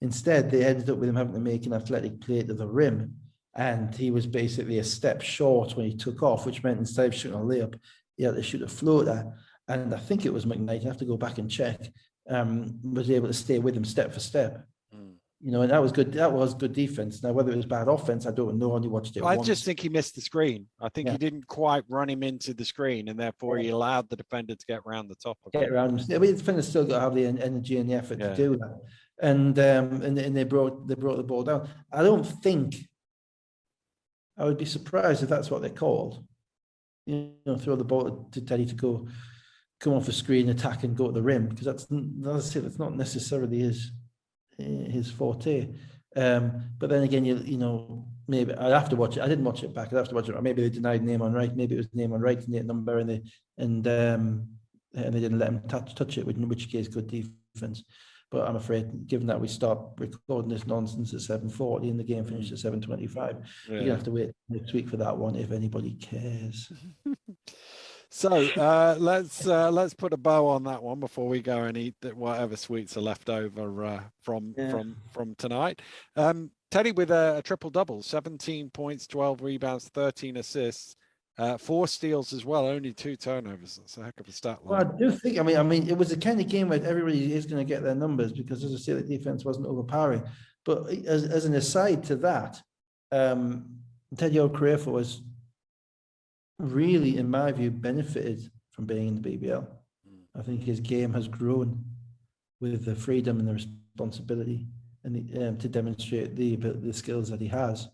[SPEAKER 2] Instead, they ended up with him having to make an athletic play to the rim, and he was basically a step short when he took off, which meant instead of shooting a layup, he had to shoot a floater. And I think it was McKnight, I have to go back and check, was able to stay with him step for step. You know, and that was good. That was good defense. Now, whether it was bad offense, I don't know. I only watched it once.
[SPEAKER 1] Just think he missed the screen. I think he didn't quite run him into the screen, and therefore he allowed the defender to get around the top of it.
[SPEAKER 2] Get around him. I mean, the defender's still got to have the energy and the effort to do that. And they brought the ball down. I don't think, I would be surprised if that's what they called. You know, throw the ball to Teddy to come off the screen, attack, and go to the rim, because that's not necessarily his forte. But then again, you know, maybe I'd have to watch it. I didn't watch it back. I'd have to watch it. Or maybe they denied name on right. Maybe it was name on right, number, and they didn't let him touch it. In which case, good defense. But I'm afraid, given that we start recording this nonsense at 7:40 and the game finished at 7:25, you're gonna have to wait next week for that one if anybody cares.
[SPEAKER 1] So let's put a bow on that one before we go and eat whatever sweets are left over from tonight. Teddy with a triple double, 17 points, 12 rebounds, 13 assists, 4 steals as well, only 2 turnovers. That's a heck of a stat line.
[SPEAKER 2] Well, I do think. I mean, it was the kind of game where everybody is going to get their numbers because, as I say, the defense wasn't overpowering. But as an aside to that, Teddy Okerefo was really, in my view, benefited from being in the BBL. I think his game has grown with the freedom and the responsibility and to demonstrate the skills that he has.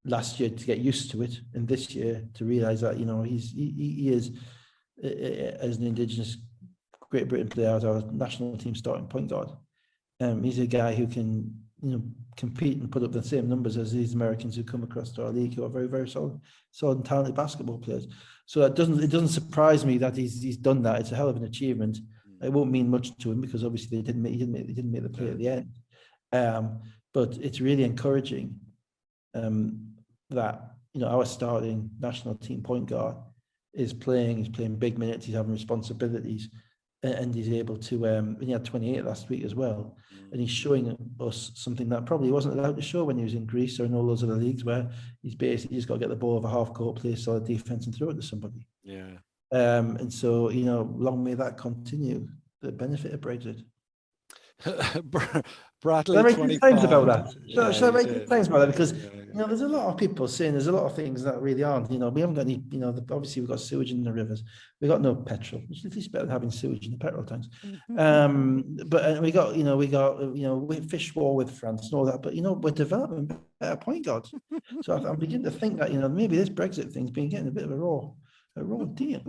[SPEAKER 2] Last year to get used to it, and this year to realize that, you know, he is as an Indigenous Great Britain player, as our national team starting point guard. He's a guy who can, you know, compete and put up the same numbers as these Americans who come across to our league, who are very, very solid and talented basketball players. So it doesn't surprise me that he's done that. It's a hell of an achievement. It won't mean much to him because obviously he didn't make the play at the end. But it's really encouraging that, you know, our starting national team point guard is playing. He's playing big minutes. He's having responsibilities, and he's able to. And he had 28 last week as well, and he's showing us something that probably wasn't allowed to show when he was in Greece or in all those other leagues, where he's basically just got to get the ball over half court, play solid defense, and throw it to somebody.
[SPEAKER 1] Yeah.
[SPEAKER 2] And so, you know, long may that continue. The benefit of Brexit.
[SPEAKER 1] Bradley,
[SPEAKER 2] I make
[SPEAKER 1] 25.
[SPEAKER 2] claims about that.
[SPEAKER 1] Yeah,
[SPEAKER 2] Shall I make claims about that? Because
[SPEAKER 1] yeah.
[SPEAKER 2] you know, there's a lot of people saying there's a lot of things that really aren't. You know, we haven't got any. You know, obviously we've got sewage in the rivers. We've got no petrol, which is at least better than having sewage in the petrol tanks. But we got fish war with France and all that. But you know, we're developing better point guards. So I'm beginning to think that, you know, maybe this Brexit thing's been getting a bit of a raw deal.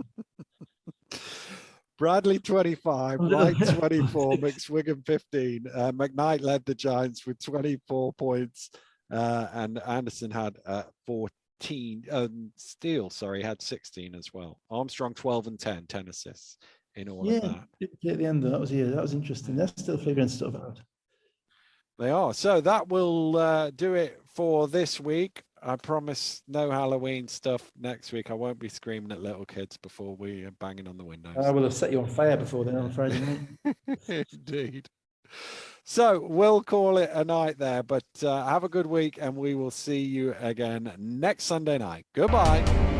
[SPEAKER 1] Bradley 25, Wright 24, McSwiggan 15. McKnight led the Giants with 24 points, and Anderson had 14. Steele, had 16 as well. Armstrong 12 and 10 assists in all of that.
[SPEAKER 2] At the end, that was interesting. They're still figuring stuff out.
[SPEAKER 1] They are. So that will do it for this week. I promise no Halloween stuff next week. I won't be screaming at little kids before we are banging on the windows.
[SPEAKER 2] I will have set you on fire before then on Friday night.
[SPEAKER 1] Indeed. So we'll call it a night there, but have a good week and we will see you again next Sunday night. Goodbye.